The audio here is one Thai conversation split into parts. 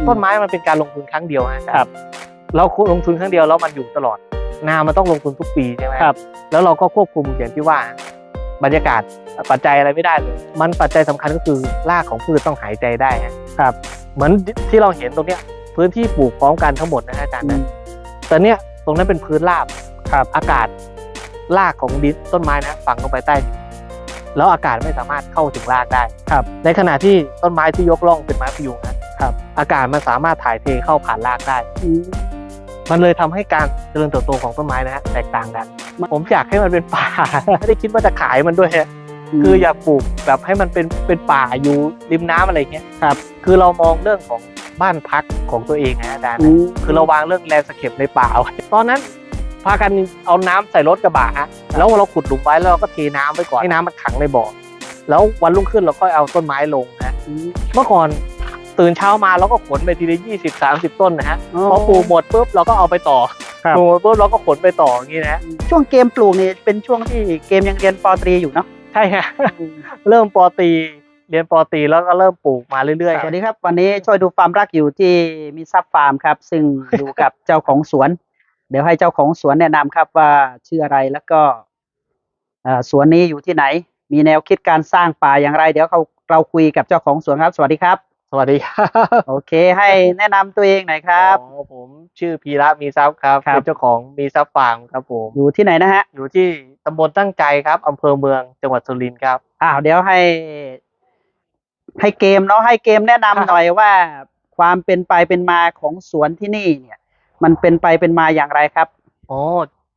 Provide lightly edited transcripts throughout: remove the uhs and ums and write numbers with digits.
ต้นไม้มันเป็นการลงทุนครั้งเดียวครับเราลงทุนครั้งเดียวแล้วมันอยู่ตลอดนามันต้องลงทุนทุกปีใช่ไหมครับแล้วเราก็ควบคุมอย่างที่ว่าบรรยากาศปัจจัยอะไรไม่ได้เลยมันปัจจัยสำคัญก็คือรากของพืชต้องหายใจได้ครับเหมือนที่เราเห็นตรงเนี้ยพื้นที่ปลูกพร้อมกันทั้งหมดนะอาจารย์นะแต่เนี้ยตรงนั้นเป็นพื้นราบอากาศรากของดินต้นไม้นะฝังลงไปใต้ดินแล้วอากาศไม่สามารถเข้าถึงรากได้ในขณะที่ต้นไม้ที่ยกร่องเป็นไม้พยุงนะครับอากาศมันสามารถถ่ายเทเข้าผ่านรากได้มันเลยทำให้การเจริญเติบโตของต้นไม้นะฮะแตกต่างกันผมอยากให้มันเป็นป่าไม่ได้คิดว่าจะขายมันด้วยคืออยากปลูกแบบให้มันเป็นป่าอยู่ริมน้ำอะไรเงี้ยคือเรามองเรื่องของบ้านพักของตัวเองนะอาจารย์คือเราวางเรื่องแลนด์สเคปในป่าตอนนั้นพากันเอาน้ำใส่รถกระบะแล้วเราขุดหลุมไว้แล้วเราก็เทน้ำไว้ก่อนให้น้ำมันขังในบ่อแล้ววันรุ่งขึ้นเราก็เอาต้นไม้ลงเมื่อก่อนตื่นเช้ามาเราก็ขนไปทีละ20-30 ต้นนะฮะพอปลูกหมดปุ๊บเราก็เอาไปต่อปลูกปุ๊บเราก็ขนไปต่ออย่างนี้นะช่วงเกมปลูกนี่เป็นช่วงที่เกมยังเรียนป.ตรีอยู่เนาะใช่ฮะเริ่มป.ตรีเรียนป.ตรีแล้วก็เริ่มปลูกมาเรื่อยๆสวัสดีครับวันนี้ช่วยดูฟาร์มรักอยู่ที่มีซับฟาร์มครับซึ่งอยู่กับเจ้าของสวนเดี๋ยวให้เจ้าของสวนแนะนำครับว่าชื่ออะไรแล้วก็สวนนี้อยู่ที่ไหนมีแนวคิดการสร้างป่าอย่างไรเดี๋ยวเราคุยกับเจ้าของสวนครับสวัสดีครับสวัสดีครับโอเคให้แนะนำตัวเองหน่อยครับผมชื่อพีระมีทรัพย์ครับเป็นเจ้าของมีทรัพย์ฟาร์มครับผมอยู่ที่ไหนนะฮะอยู่ที่ตำบลตั้งใจครับอำเภอเมืองจังหวัดสุรินทร์ครับเดี๋ยวให้เกมเนาะให้เกมแนะนำหน่อยว่าความเป็นไปเป็นมาของสวนที่นี่เนี่ยมันเป็นไปเป็นมาอย่างไรครับ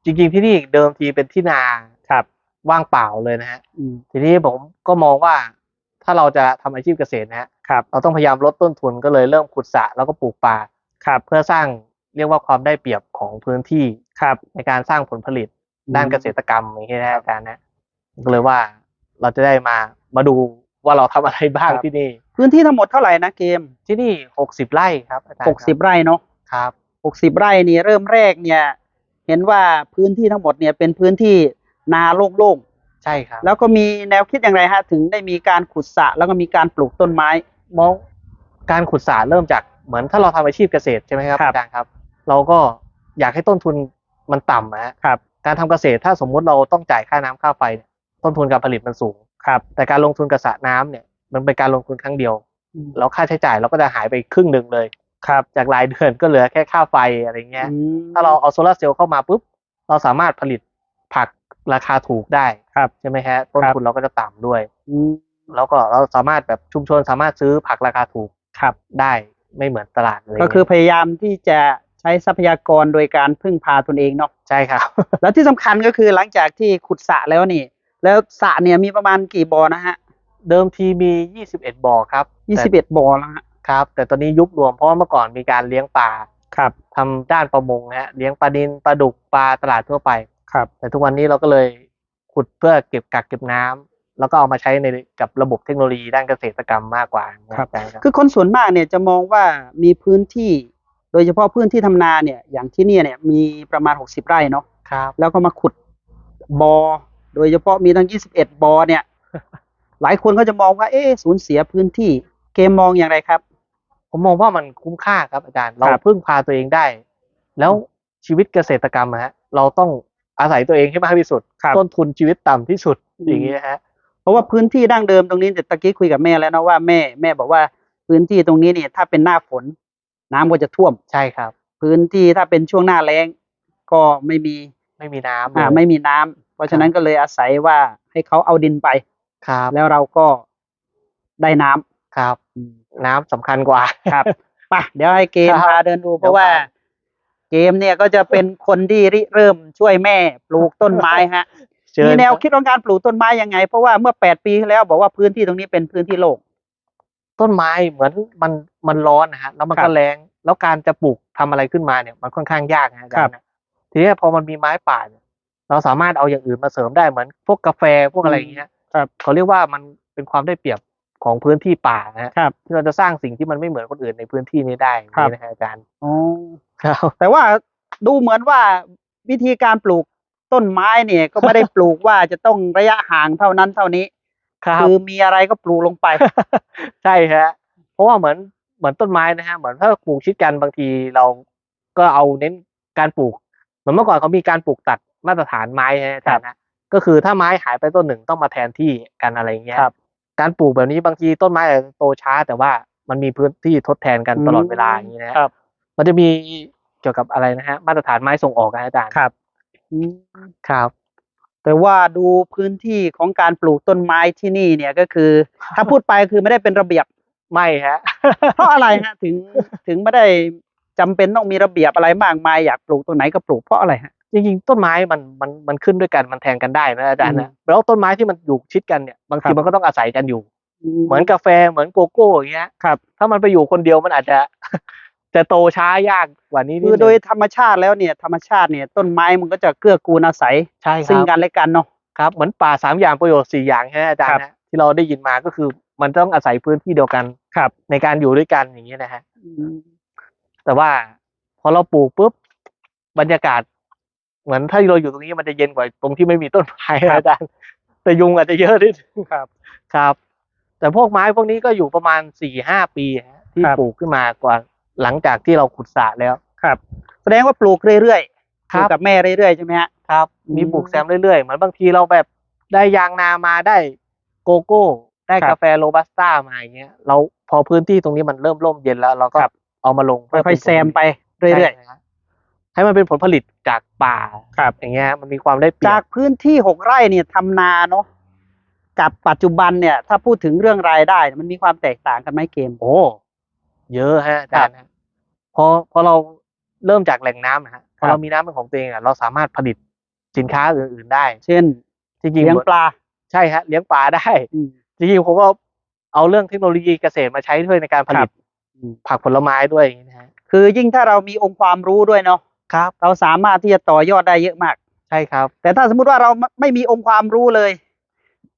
จริงๆที่นี่เดิมทีเป็นที่นาว่างเปล่าเลยนะฮะทีนี้ผมก็มองว่าถ้าเราจะทำอาชีพเกษตรนะครับเราต้องพยายามลดต้นทุนก็เลยเริ่มขุดสระแล้วก็ปลูกป่าเพื่อสร้างเรียกว่าความได้เปรียบของพื้นที่ในการสร้างผลผลิตด้านเกษตรกรรมอย่างนี้นะอาจารย์นะก็เลยว่าเราจะได้มาดูว่าเราทำอะไรบ้างที่นี่พื้นที่ทั้งหมดเท่าไหร่นะเกมที่นี่60 ไร่ครับอาจารย์60 ไร่เนาะครับ60 ไร่นี่เริ่มแรกเนี่ยเห็นว่าพื้นที่ทั้งหมดเนี่ยเป็นพื้นที่นาโล่งใช่ครับแล้วก็มีแนวคิดอย่างไรฮะถึงได้มีการขุดสระแล้วก็มีการปลูกต้นไม้มองการขุดสระเริ่มจากเหมือนถ้าเราทำอาชีพเกษตรใช่ไหมครับอาจารย์ครับเราก็อยากให้ต้นทุนมันต่ำนะครับการทำเกษตรถ้าสมมุติเราต้องจ่ายค่าน้ำค่าไฟต้นทุนการผลิตมันสูงแต่การลงทุนกับสระน้ำเนี่ยมันเป็นการลงทุนครั้งเดียวแล้วค่าใช้จ่ายเราก็จะหายไปครึ่งหนึ่งเลยจากรายเดือนก็เหลือแค่ค่าไฟอะไรเงี้ยถ้าเราเอาโซลาร์เซลล์เข้ามาปุ๊บเราสามารถผลิตผักราคาถูกได้ใช่ไหมฮะต้นทุนเราก็จะต่ำด้วยแล้วก็เราสามารถแบบชุมชนสามารถซื้อผักราคาถูกได้ไม่เหมือนตลาดเลยก็คือพยายามที่จะใช้ทรัพยากรโดยการพึ่งพาตนเองเนาะใช่ครับแล้วที่สำคัญก็คือหลังจากที่ขุดสระแล้วนี่แล้วสระเนี่ยมีประมาณกี่บ่อนะฮะเดิมทีมี21 บ่อครับ21 บ่อแล้วครับแต่ตอนนี้ยุบรวมเพราะเมื่อก่อนมีการเลี้ยงปลาทำด้านประมงเลี้ยงปลานิลปลาดุกปลาตลาดทั่วไปแต่ทุกวันนี้เราก็เลยขุดเพื่อเก็บกักเก็บน้ำแล้วก็เอามาใช้ในกับระบบเทคโนโลยีด้านเกษตรกรรมมากกว่าคือคนส่วนมากเนี่ยจะมองว่ามีพื้นที่โดยเฉพาะพื้นที่ทำนาเนี่ยอย่างที่นี่เนี่ยมีประมาณ60 ไร่เนาะแล้วก็มาขุดบ่อโดยเฉพาะมีทั้ง21 บ่อเนี่ยหลายคนก็จะมองว่าสูญเสียพื้นที่เกมมองอย่างไรครับผมมองว่ามันคุ้มค่าครับอาจารย์เราพึ่งพาตัวเองได้แล้วชีวิตเกษตรกรรมเราต้องอาศัยตัวเองให้มากที่สุดต้นทุนชีวิตต่ำที่สุดอย่างนี้เพราะว่าพื้นที่ดั้งเดิมตรงนี้ตะกี้คุยกับแม่แล้วนะว่าแม่บอกว่าพื้นที่ตรงนี้เนี่ยถ้าเป็นหน้าฝนน้ำก็จะท่วมใช่ครับพื้นที่ถ้าเป็นช่วงหน้าแล้งก็ไม่มีน้ำไม่มีน้ำเพราะฉะนั้นก็เลยอาศัยว่าให้เขาเอาดินไปแล้วเราก็ได้น้ำน้ำสำคัญกว่าครับไปเดี๋ยวให้เกมพาเดินดูเพราะว่าเกมเนี่ยก็จะเป็นคนที่เริ่มช่วยแม่ปลูกต้นไม้มีแนวคิดของการปลูกต้นไม้ยังไงเพราะว่าเมื่อ8 ปีที่แล้วบอกว่าพื้นที่ตรงนี้เป็นพื้นที่โล่งต้นไม้เหมือนมันร้อนแล้วมันก็แรงแล้วการจะปลูกทำอะไรขึ้นมาเนี่ยมันค่อนข้างยากนะครับทีนี้พอมันมีไม้ป่าเราสามารถเอาอย่างอื่นมาเสริมได้เหมือนพวกกาแฟพวกอะไรอย่างเงี้ยเขาเรียกว่ามันเป็นความได้เปรียบของพื้นที่ป่าที่เราจะสร้างสิ่งที่มันไม่เหมือนคนอื่นในพื้นที่นี้ได้นี่นะอาจารย์แต่ว่าดูเหมือนว่าวิธีการปลูกต้นไม้เนี่ยก็ไม่ได้ปลูกว่าจะต้องระยะห่างเท่านั้นเท่านี้คือมีอะไรก็ปลูกลงไปใช่เพราะว่าเหมือน เหมือนต้นไม้นะฮะเหมือนถ้าปลูกชิดกันบางทีเราก็เอาเน้นการปลูกเหมือนเมื่อก่อนเขามีการปลูกตัดมาตรฐานไม้ฮะอาจารย์นะก็คือถ้าไม้หายไปต้นหนึ่งต้องมาแทนที่กันอะไรอย่างเงี้ยการปลูกแบบนี้บางทีต้นไม้อาจจะโตช้าแต่ว่ามันมีพื้นที่ทดแทนกันตลอดเวลาอย่างนี้นะครับมันจะมีเกี่ยวกับอะไรนะฮะมาตรฐานไม้ส่งออกนะอาจารย์ครับครับ แต่ว่าดูพื้นที่ของการปลูกต้นไม้ที่นี่เนี่ยก็คือ ถ้าพูดไปคือไม่ได้เป็นระเบียบ ไม่ฮะ เพราะอะไรฮะถึงไม่ได้จำเป็นต้องมีระเบียบอะไรมากมายอยากปลูกตัวไหนก็ปลูกเพราะอะไรฮะจริงๆต้นไม้มันขึ้นด้วยกันมันแทงกันได้นะอาจารย์นะแล้วต้นไม้ที่มันอยู่ชิดกันเนี่ยบางทีมันก็ต้องอาศัยกันอยู่เหมือนกาแฟเหมือนโกโก้อย่างเงี้ยครับถ้ามันไปอยู่คนเดียวมันอาจจะ จะโตช้ายากกว่านี้คือโดยธรรมชาติแล้วเนี่ยธรรมชาติเนี่ยต้นไม้มันก็จะเกื้อกูลอาศัยใช่ซึ่งกันและกันเนาะครับเหมือนป่า3 อย่างประโยชน์4 อย่างใช่ไหมอาจารย์นะที่เราได้ยินมาก็คือมันต้องอาศัยพื้นที่เดียวกันครับในการอยู่ด้วยกันอย่างนี้นะฮะแต่ว่าพอเราปลูกปุ๊บบรรยากาศเหมือนถ้าเราอยู่ตรงนี้มันจะเย็นกว่าตรงที่ไม่มีต้นไม้อาจารย์แต่ยุงอาจจะเยอะนิดครับแต่พวกไม้พวกนี้ก็อยู่ประมาณ4-5 ปีที่ปลูกขึ้นมากว่าหลังจากที่เราขุดสระแล้วครับแสดงว่าปลูกเรื่อยๆปลูกกับแม่เรื่อยๆใช่ไหมฮะครับมีปลูกแซมเรื่อยๆเหมือนบางทีเราแบบได้ยางนามาได้โกโก้ได้กาแฟโรบัสต้ามาอย่างเงี้ยเราพอพื้นที่ตรงนี้มันเริ่มร่มเย็นแล้วเราก็เอามาลงค่อยๆแซมไปเรื่อยๆให้มันเป็นผลผลิตจากป่าอย่างเงี้ยมันมีความได้เปรียบจากพื้นที่6 ไร่เนี่ยทำนาเนาะกับปัจจุบันเนี่ยถ้าพูดถึงเรื่องรายได้มันมีความแตกต่างกันไหมเกมโอ้เยอะฮะอาจารย์พอเราเริ่มจากแหล่งน้ำนะฮะพอเรามีน้ำเป็นของตัวเองเราสามารถผลิตสินค้าอื่นๆได้เช่นจริงๆเลี้ยงปลาใช่ฮะเลี้ยงปลาได้จริงๆผมก็เอาเรื่องเทคโนโลยีเกษตรมาใช้ด้วยในการผลิตผักผลไม้ด้วยอย่างนี้นะฮะคือยิ่งถ้าเรามีองค์ความรู้ด้วยเนาะครับเราสามารถที่จะต่อยอดได้เยอะมากใช่ครับแต่ถ้าสมมุติว่าเราไม่มีองค์ความรู้เลย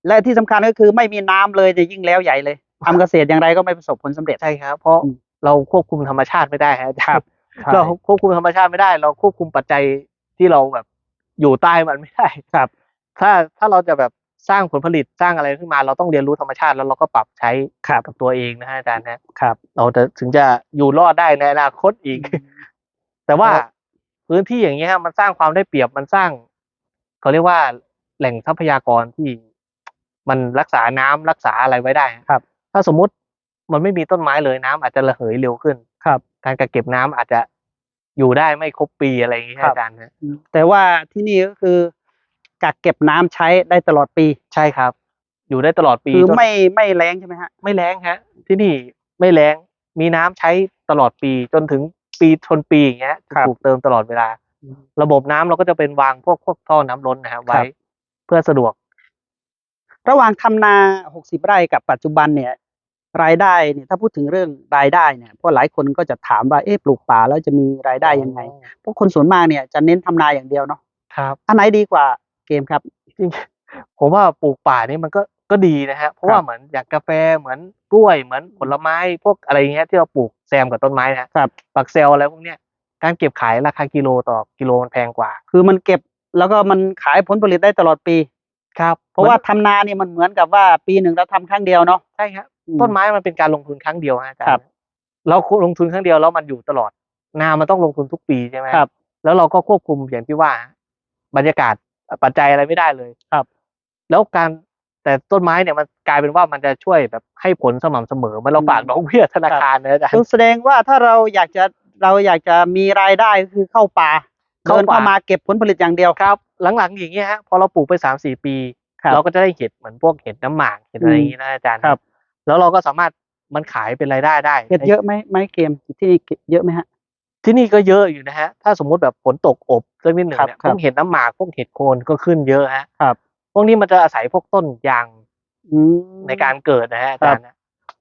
และที่สำคัญก็คือไม่มีน้ำเลยจะยิ่งแล้วใหญ่เลยทำเกษตรอย่างไรก็ไม่ประสบผลสำเร็จใช่ครับเพราะเราควบคุมธรรมชาติไม่ได้ครับเราควบคุมธรรมชาติไม่ได้เราควบคุมปัจจัยที่เราแบบอยู่ใต้มันไม่ได้ครับถ้าเราจะแบบสร้างผลผลิตสร้างอะไรขึ้นมาเราต้องเรียนรู้ธรรมชาติแล้วเราก็ปรับใช้กับตัวเองนะฮะอาจารย์นะครับเราจะถึงจะอยู่รอดได้ในอนาคตอีกแต่ว่าพื้นที่อย่างเงี้ยมันสร้างความได้เปรียบมันสร้างเขาเรียกว่าแหล่งทรัพยากรที่มันรักษาน้ำรักษาอะไรไว้ได้ครับถ้าสมมุติมันไม่มีต้นไม้เลยน้ำอาจจะระเหยเร็วขึ้นการกักเก็บน้ำอาจจะอยู่ได้ไม่ครบปีอะไรอย่างนี้อาจารย์นะแต่ว่าที่นี่ก็คือกักเก็บน้ำใช้ได้ตลอดปีใช่ครับอยู่ได้ตลอดปีคือไม่แล้งใช่ไหมฮะไม่แล้งฮะที่นี่ไม่แล้งมีน้ำใช้ตลอดปีจนถึงปีชนปีอย่างเงี้ยถูกเติมตลอดเวลาระบบน้ำเราก็จะเป็นวางพวกท่อน้ำล้นนะครับไว้เพื่อสะดวกระหว่างทำนา60 ไร่กับปัจจุบันเนี่ยรายได้เนี่ยถ้าพูดถึงเรื่องรายได้เนี่ยเพราะหลายคนก็จะถามว่าปลูกป่าแล้วจะมีรายได้ยังไงเพราะคนส่วนมากเนี่ยจะเน้นทำนาอย่างเดียวเนาะครับอันไหนดีกว่าเกมครับจริงผมว่าปลูกป่านี่มันก็ดีนะฮะเพราะว่าเหมือนอย่างกาแฟเหมือนกล้วยเหมือนผลไม้พวกอะไรเงี้ยที่เราปลูกแซมกับต้นไม้นะครับปักเซลอะไรพวกเนี้ยการเก็บขายราคากิโลต่อกิโลมันแพงกว่าคือมันเก็บแล้วก็มันขายผลผลิตได้ตลอดปีครับเพราะว่าทำนาเนี่ยมันเหมือนกับว่าปีหนึ่งเราทำครั้งเดียวเนาะใช่ครับต้นไม้มันเป็นการลงทุนครั้งเดียวอาจารย์เราลงทุนครั้งเดียวแล้วมันอยู่ตลอดนามันต้องลงทุนทุกปีใช่ไหมครับแล้วเราก็ควบคุมอย่างที่ว่าบรรยากาศปัจจัยอะไรไม่ได้เลยแล้วแต่ต้นไม้เนี่ยมันกลายเป็นว่ามันจะช่วยแบบให้ผลสม่ำเสมอมันเราฝากดอกเบี้ยธนาคารนะอาจารย์แสดงว่าถ้าเราอยากจะมีรายได้คือเข้าป่าเข้ามาเก็บผลผลิตอย่างเดียวครับหลังๆอย่างเงี้ยฮะพอเราปลูกไป3-4 ปีเราก็จะได้เห็ดเหมือนพวกเห็ดน้ำหมากเห็ดอะไรอย่างงี้นะอาจารย์แล้วเราก็สามารถมันขายเป็นรายได้ได้เห็ดเยอะไหมเกมที่นี่เยอะไหมฮะที่นี่ก็เยอะอยู่นะฮะถ้าสมมุติแบบฝนตกอบสักนิดหนึ่งเนี่ยพวกเห็ดน้ำหมากพวกเห็ดโคนก็ขึ้นเยอะฮะพวกนี้มันจะอาศัยพวกต้นยางในการเกิดนะฮะอาจารย์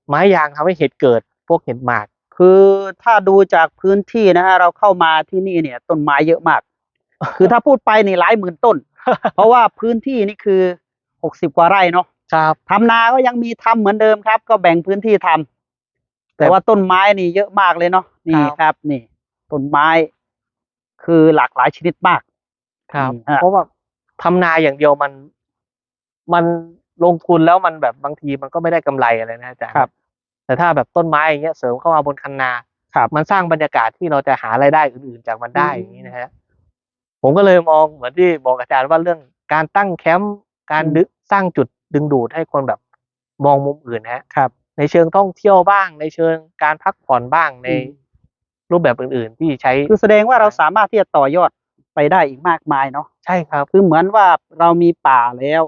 ไม้ยางทำให้เห็ดเกิดพวกเห็ดหมากคือถ้าดูจากพื้นที่นะฮะเราเข้ามาที่นี่เนี่ยต้นไม้เยอะมากคือถ้าพูดไปนี่หลายหมื่นต้นเพราะว่าพื้นที่นี่คือ60 กว่าไร่เนาะทำนาก็ยังมีทำเหมือนเดิมครับก็แบ่งพื้นที่ทำแต่ว่าต้นไม้นี่เยอะมากเลยเนาะนี่ครับนี่ต้นไม้คือหลากหลายชนิดมากครับเพราะว่าทำนาอย่างเดียวมันลงทุนแล้วมันแบบบางทีมันก็ไม่ได้กำไรอะไรนะอาจารย์ แต่ถ้าแบบต้นไม้อย่างเงี้ยเสริมเข้ามาบนคันนา ครับ มันสร้างบรรยากาศที่เราจะหารายได้อื่นๆจากมันได้อย่างนี้นะฮะผมก็เลยมองเหมือนที่บอกอาจารย์ว่าเรื่องการตั้งแคมป์การสร้างจุดดึงดูดให้คนแบบมองมุมอื่นนะฮะ ครับ ในเชิงท่องเที่ยวบ้างในเชิงการพักผ่อนบ้างในรูปแบบอื่นๆที่ใช้คือแสดงว่าเราสามารถที่จะต่อยอดไปได้อีกมากมายเนาะ ใช่ครับ คือเหมือนว่าเรามีป่าแล้ว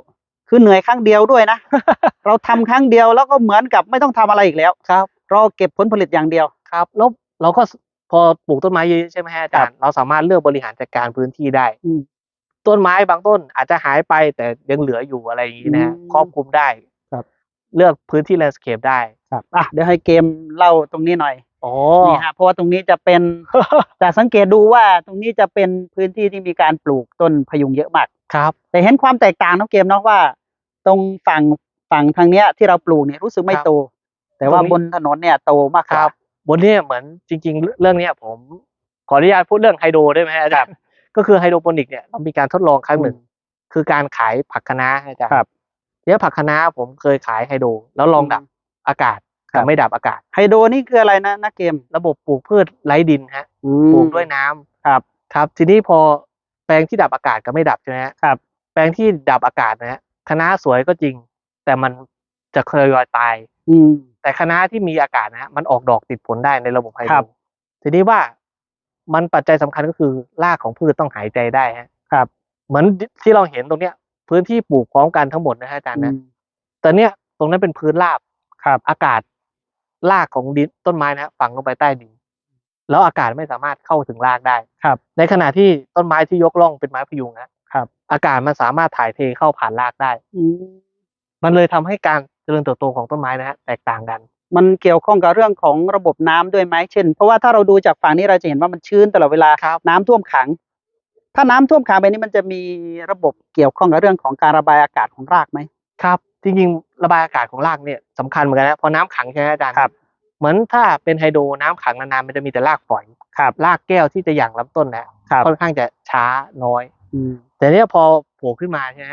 คือเหนื่อยครั้งเดียวด้วยนะ เราทำครั้งเดียวแล้วก็เหมือนกับไม่ต้องทำอะไรอีกแล้ว ครับ รอเก็บผลผลิตอย่างเดียว ครับแล้วเราก็พอปลูกต้นไม้เยอะๆใช่ไหมฮะอาจารย์เราสามารถเลือกบริหารจัดการพื้นที่ได้ต้นไม้บางต้นอาจจะหายไปแต่ยังเหลืออยู่อะไรอย่างนี้นะครอบคลุมได้ครับเลือกพื้นที่แลนด์สเคปได้ครับเดี๋ยวให้เกมเล่าตรงนี้หน่อยอ๋อนี่ฮะเพราะว่าตรงนี้จะเป็น จะสังเกตดูว่าตรงนี้จะเป็นพื้นที่ที่มีการปลูกต้นพยุงเยอะมากครับแต่เห็นความแตกต่างน้องเกมเนาะว่า ตรงฝั่งทางเนี้ยที่เราปลูกเนี่ยรู้สึกไม่โต แต่ว่าบนถนนเนี่ยโตมากครับบนนี้เหมือนจริงๆเรื่องนี้ผมขออนุญาตพูดเรื่องไฮโดรได้ไหมอาจารย์ก็คือไฮโดรโปนิกเนี่ยเรามีการทดลองครั้งหนึ่งคือการขายผักคะน้าอาจารย์เนี่ยผักคะน้าผมเคยขายไฮโดรแล้วลองดับอากาศแต่ไม่ดับอากาศไฮโดรนี่คืออะไรนะเกมระบบปลูกพืชไร้ดินฮะปลูกด้วยน้ำครับทีนี้พอแปลงที่ดับอากาศกับไม่ดับใช่ไหมครับแปลงที่ดับอากาศนะฮะคะน้าสวยก็จริงแต่มันจะเคยตายแต่คะน้าที่มีอากาศนะฮะมันออกดอกติดผลได้ในระบบไฮโดรทีนี้ว่ามันปัจจัยสำคัญก็คือรากของพืชต้องหายใจได้ฮะเหมือนที่เราเห็นตรงเนี้ยพื้นที่ปลูกพร้อมกันทั้งหมดนะฮะอาจารย์นะแต่เนี้ยตรงนั้นเป็นพื้นราบอากาศรากของดินต้นไม้นะฝังลงไปใต้ดินแล้วอากาศไม่สามารถเข้าถึงรากได้ในขณะที่ต้นไม้ที่ยกร่องเป็นไม้พยุงนะครับอากาศมันสามารถถ่ายเทเข้าผ่านรากได้มันเลยทำให้การเจริญเติบโตของต้นไม้นะฮะแตกต่างกันมันเกี่ยวข้องกับเรื่องของระบบน้ำด้วยไหมเช่นเพราะว่าถ้าเราดูจากฝั่งนี้เราจะเห็นว่ามันชื้นตลอดเวลาน้ำท่วมขังถ้าน้ำท่วมขังไปนี้มันจะมีระบบเกี่ยวข้องกับเรื่องของการระบายอากาศของรากไหมครับจริงๆระบายอากาศของรากเนี่ยสำคัญเหมือนกันนะพอน้ำขังใช่ไหมอาจารย์เหมือนถ้าเป็นไฮโดรน้ำขังนานๆมันจะมีแต่รากฝอยรากแก้วที่จะหยั่งลำต้นนะค่อนข้างจะช้าน้อยแต่เนี้ยพอโผล่ขึ้นมาใช่ไหม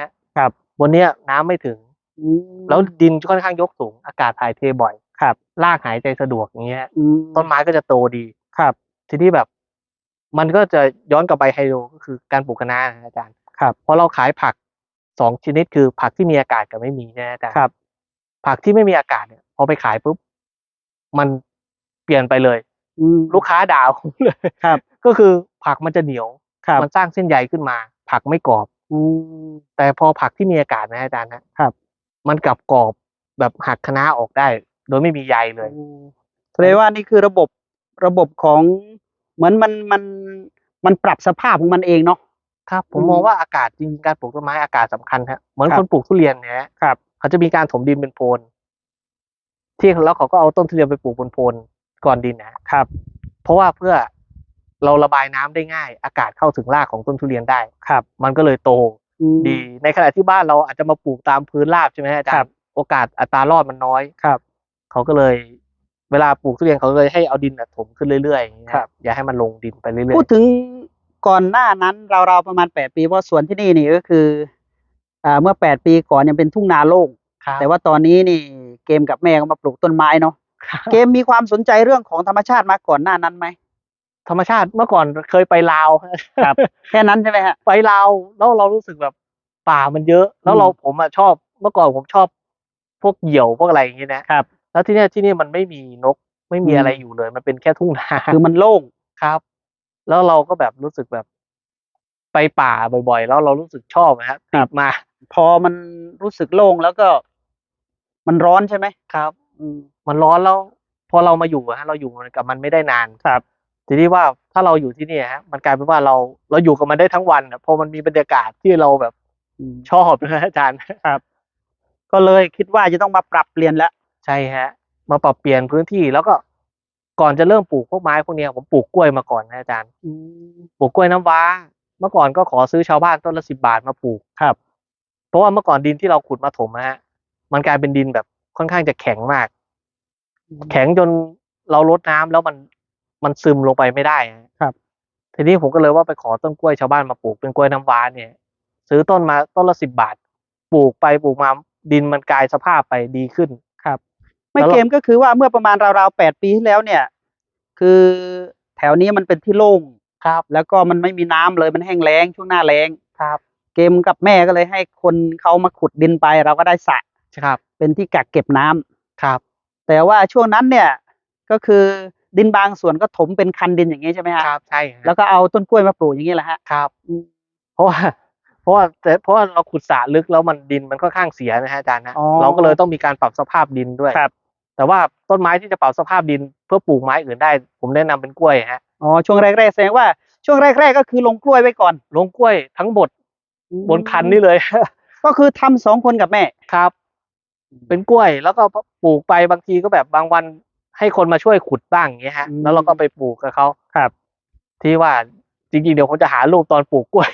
บนเนี้ยน้ำไม่ถึงแล้วดินค่อนข้างยกสูงอากาศถ่ายเทบ่อยรากหายใจสะดวกอย่างเงี้ยต้นไม้ก็จะโตดีทีนี้แบบมันก็จะย้อนกลับไปไฮโดรก็คือการปลูกคะน้าอาจารย์พอเราขายผัก2 ชนิดคือผักที่มีอากาศกับไม่มีใช่ไหมอาจารย์ผักที่ไม่มีอากาศเนี่ยพอไปขายปุ๊บมันเปลี่ยนไปเลยลูกค้าด่าผมเลยก็คือผักมันจะเหนียวมันสร้างเส้นใยขึ้นมาผักไม่กรอบแต่พอผักที่มีอากาศนะอาจารย์นะมันกลับกรอบแบบหักคะน้าออกได้โดยไม่มีใยเลยแสดงว่านี่คือระบบของเหมือนมันปรับสภาพของมันเองเนาะครับผมมองว่าอากาศจริงๆการปลูกต้นไม้อากาศสำคัญฮะเหมือนคนปลูกทุเรียนเนี่ยเขาจะมีการถมดินเป็นโพนที่แล้วเขาก็เอาต้นทุเรียนไปปลูกบนโพนก่อนดินนะครับเพราะว่าเพื่อเราระบายน้ำได้ง่ายอากาศเข้าถึงรากของต้นทุเรียนได้มันก็เลยโตดีในขณะที่บ้านเราอาจจะมาปลูกตามพื้นราบใช่ไหมอาจารย์โอกาสอัตรารอดมันน้อยเขาก็เลยเวลาปลูกทุเรียนเขาเลยให้เอาดินถมขึ้นเรื่อยๆอย่างเงี้ยอย่าให้มันลงดินไปเรื่อยๆพูดถึงก่อนหน้านั้นเราประมาณ8 ปีเพราะสวนที่นี่ก็คือเมื่อ8 ปีก่อนยังเป็นทุ่งนาโล่งแต่ว่าตอนนี้นี่เกมกับแม่ก็มาปลูกต้นไม้เนาะเกมมีความสนใจเรื่องของธรรมชาติมาก่อนหน้านั้นไหมธรรมชาติเมื่อก่อนเคยไปลาวครับแค่นั้นใช่ไหมฮะไปลาวแล้วเรารู้สึกแบบป่ามันเยอะแล้วผมชอบเมื่อก่อนผมชอบพวกเหยี่ยวพวกอะไรอย่างเงี้ยนะครับแล้วที่นี่มันไม่มีนกไม่มีอะไรอยู่เลยมันเป็นแค่ทุ่งนาคือมันโล่งครับแล้วเราก็แบบรู้สึกแบบไปป่าบ่อยๆแล้วเรารู้สึกชอบนะครับติดมาพอมันรู้สึกโล่งแล้วก็มันร้อนใช่ไหมครับมันร้อนแล้วพอเรามาอยู่เราอยู่กับมันไม่ได้นานทีนี้ว่าถ้าเราอยู่ที่นี่มันกลายเป็นว่าเราอยู่กับมันได้ทั้งวันพอมันมีบรรยากาศที่เราแบบชอบนะอาจารย์ครับก็เลยคิดว่าจะต้องมาปรับเปลี่ยนแล้วใช่ฮะมาปรับเปลี่ยนพื้นที่แล้วก็ก่อนจะเริ่มปลูกพวกไม้พวกนี้ผมปลูกกล้วยมาก่อนนะอาจารย์ปลูกกล้วยน้ำว้าเมื่อก่อนก็ขอซื้อชาวบ้านต้นละ10 บาทมาปลูกเพราะว่าเมื่อก่อนดินที่เราขุดมาถมมันกลายเป็นดินแบบค่อนข้างจะแข็งมากแข็งจนเรารดน้ำแล้วมันซึมลงไปไม่ได้ทีนี้ผมก็เลยว่าไปขอต้นกล้วยชาวบ้านมาปลูกเป็นกล้วยน้ำว้าเนี่ยซื้อต้นมาต้นละ10 บาทปลูกไปปลูกมาดินมันกลายสภาพไปดีขึ้น ไม่ แล้ว เกมก็คือว่าเมื่อประมาณราวๆ8 ปีที่แล้วเนี่ย คือแถวนี้มันเป็นที่โล่ง ครับ แล้วก็มันไม่มีน้ำเลยมันแห้งแล้งช่วงหน้าแล้ง ครับ เกมกับแม่ก็เลยให้คนเขามาขุดดินไปเราก็ได้สระ ครับ เป็นที่กักเก็บน้ำ ครับ แต่ว่าช่วงนั้นเนี่ยก็คือดินบางส่วนก็ถมเป็นคันดินอย่างนี้ใช่ไหมฮะ ครับใช่ฮะ แล้วก็เอาต้นกล้วยมาปลูกอย่างนี้แหละฮะ ครับเพราะว่าเราขุดสระลึกแล้วมันดินมันค่อนข้างเสียนะฮะอาจารย์นะ อ๋อ เราก็เลยต้องมีการปรับสภาพดินด้วย ครับ แต่ว่าต้นไม้ที่จะปรับสภาพดินเพื่อปลูกไม้อื่นได้ ผมแนะนำเป็นกล้วยฮะ อ๋อช่วงแรกๆแสดงว่าช่วงแรกๆก็คือลงกล้วยไว้ก่อน ลงกล้วยทั้งหมดบนคันนี่เลย ก็คือทำ2 คนกับแม่ ครับ เป็นกล้วยแล้วก็ปลูกไปบางทีก็แบบบางวันให้คนมาช่วยขุดบ้างอย่างเงี้ยฮะ แล้วเราก็ไปปลูกกับเขา ครับ ที่ว่าจริงๆเดี๋ยวผมจะหารูปตอนปลูกกล้วย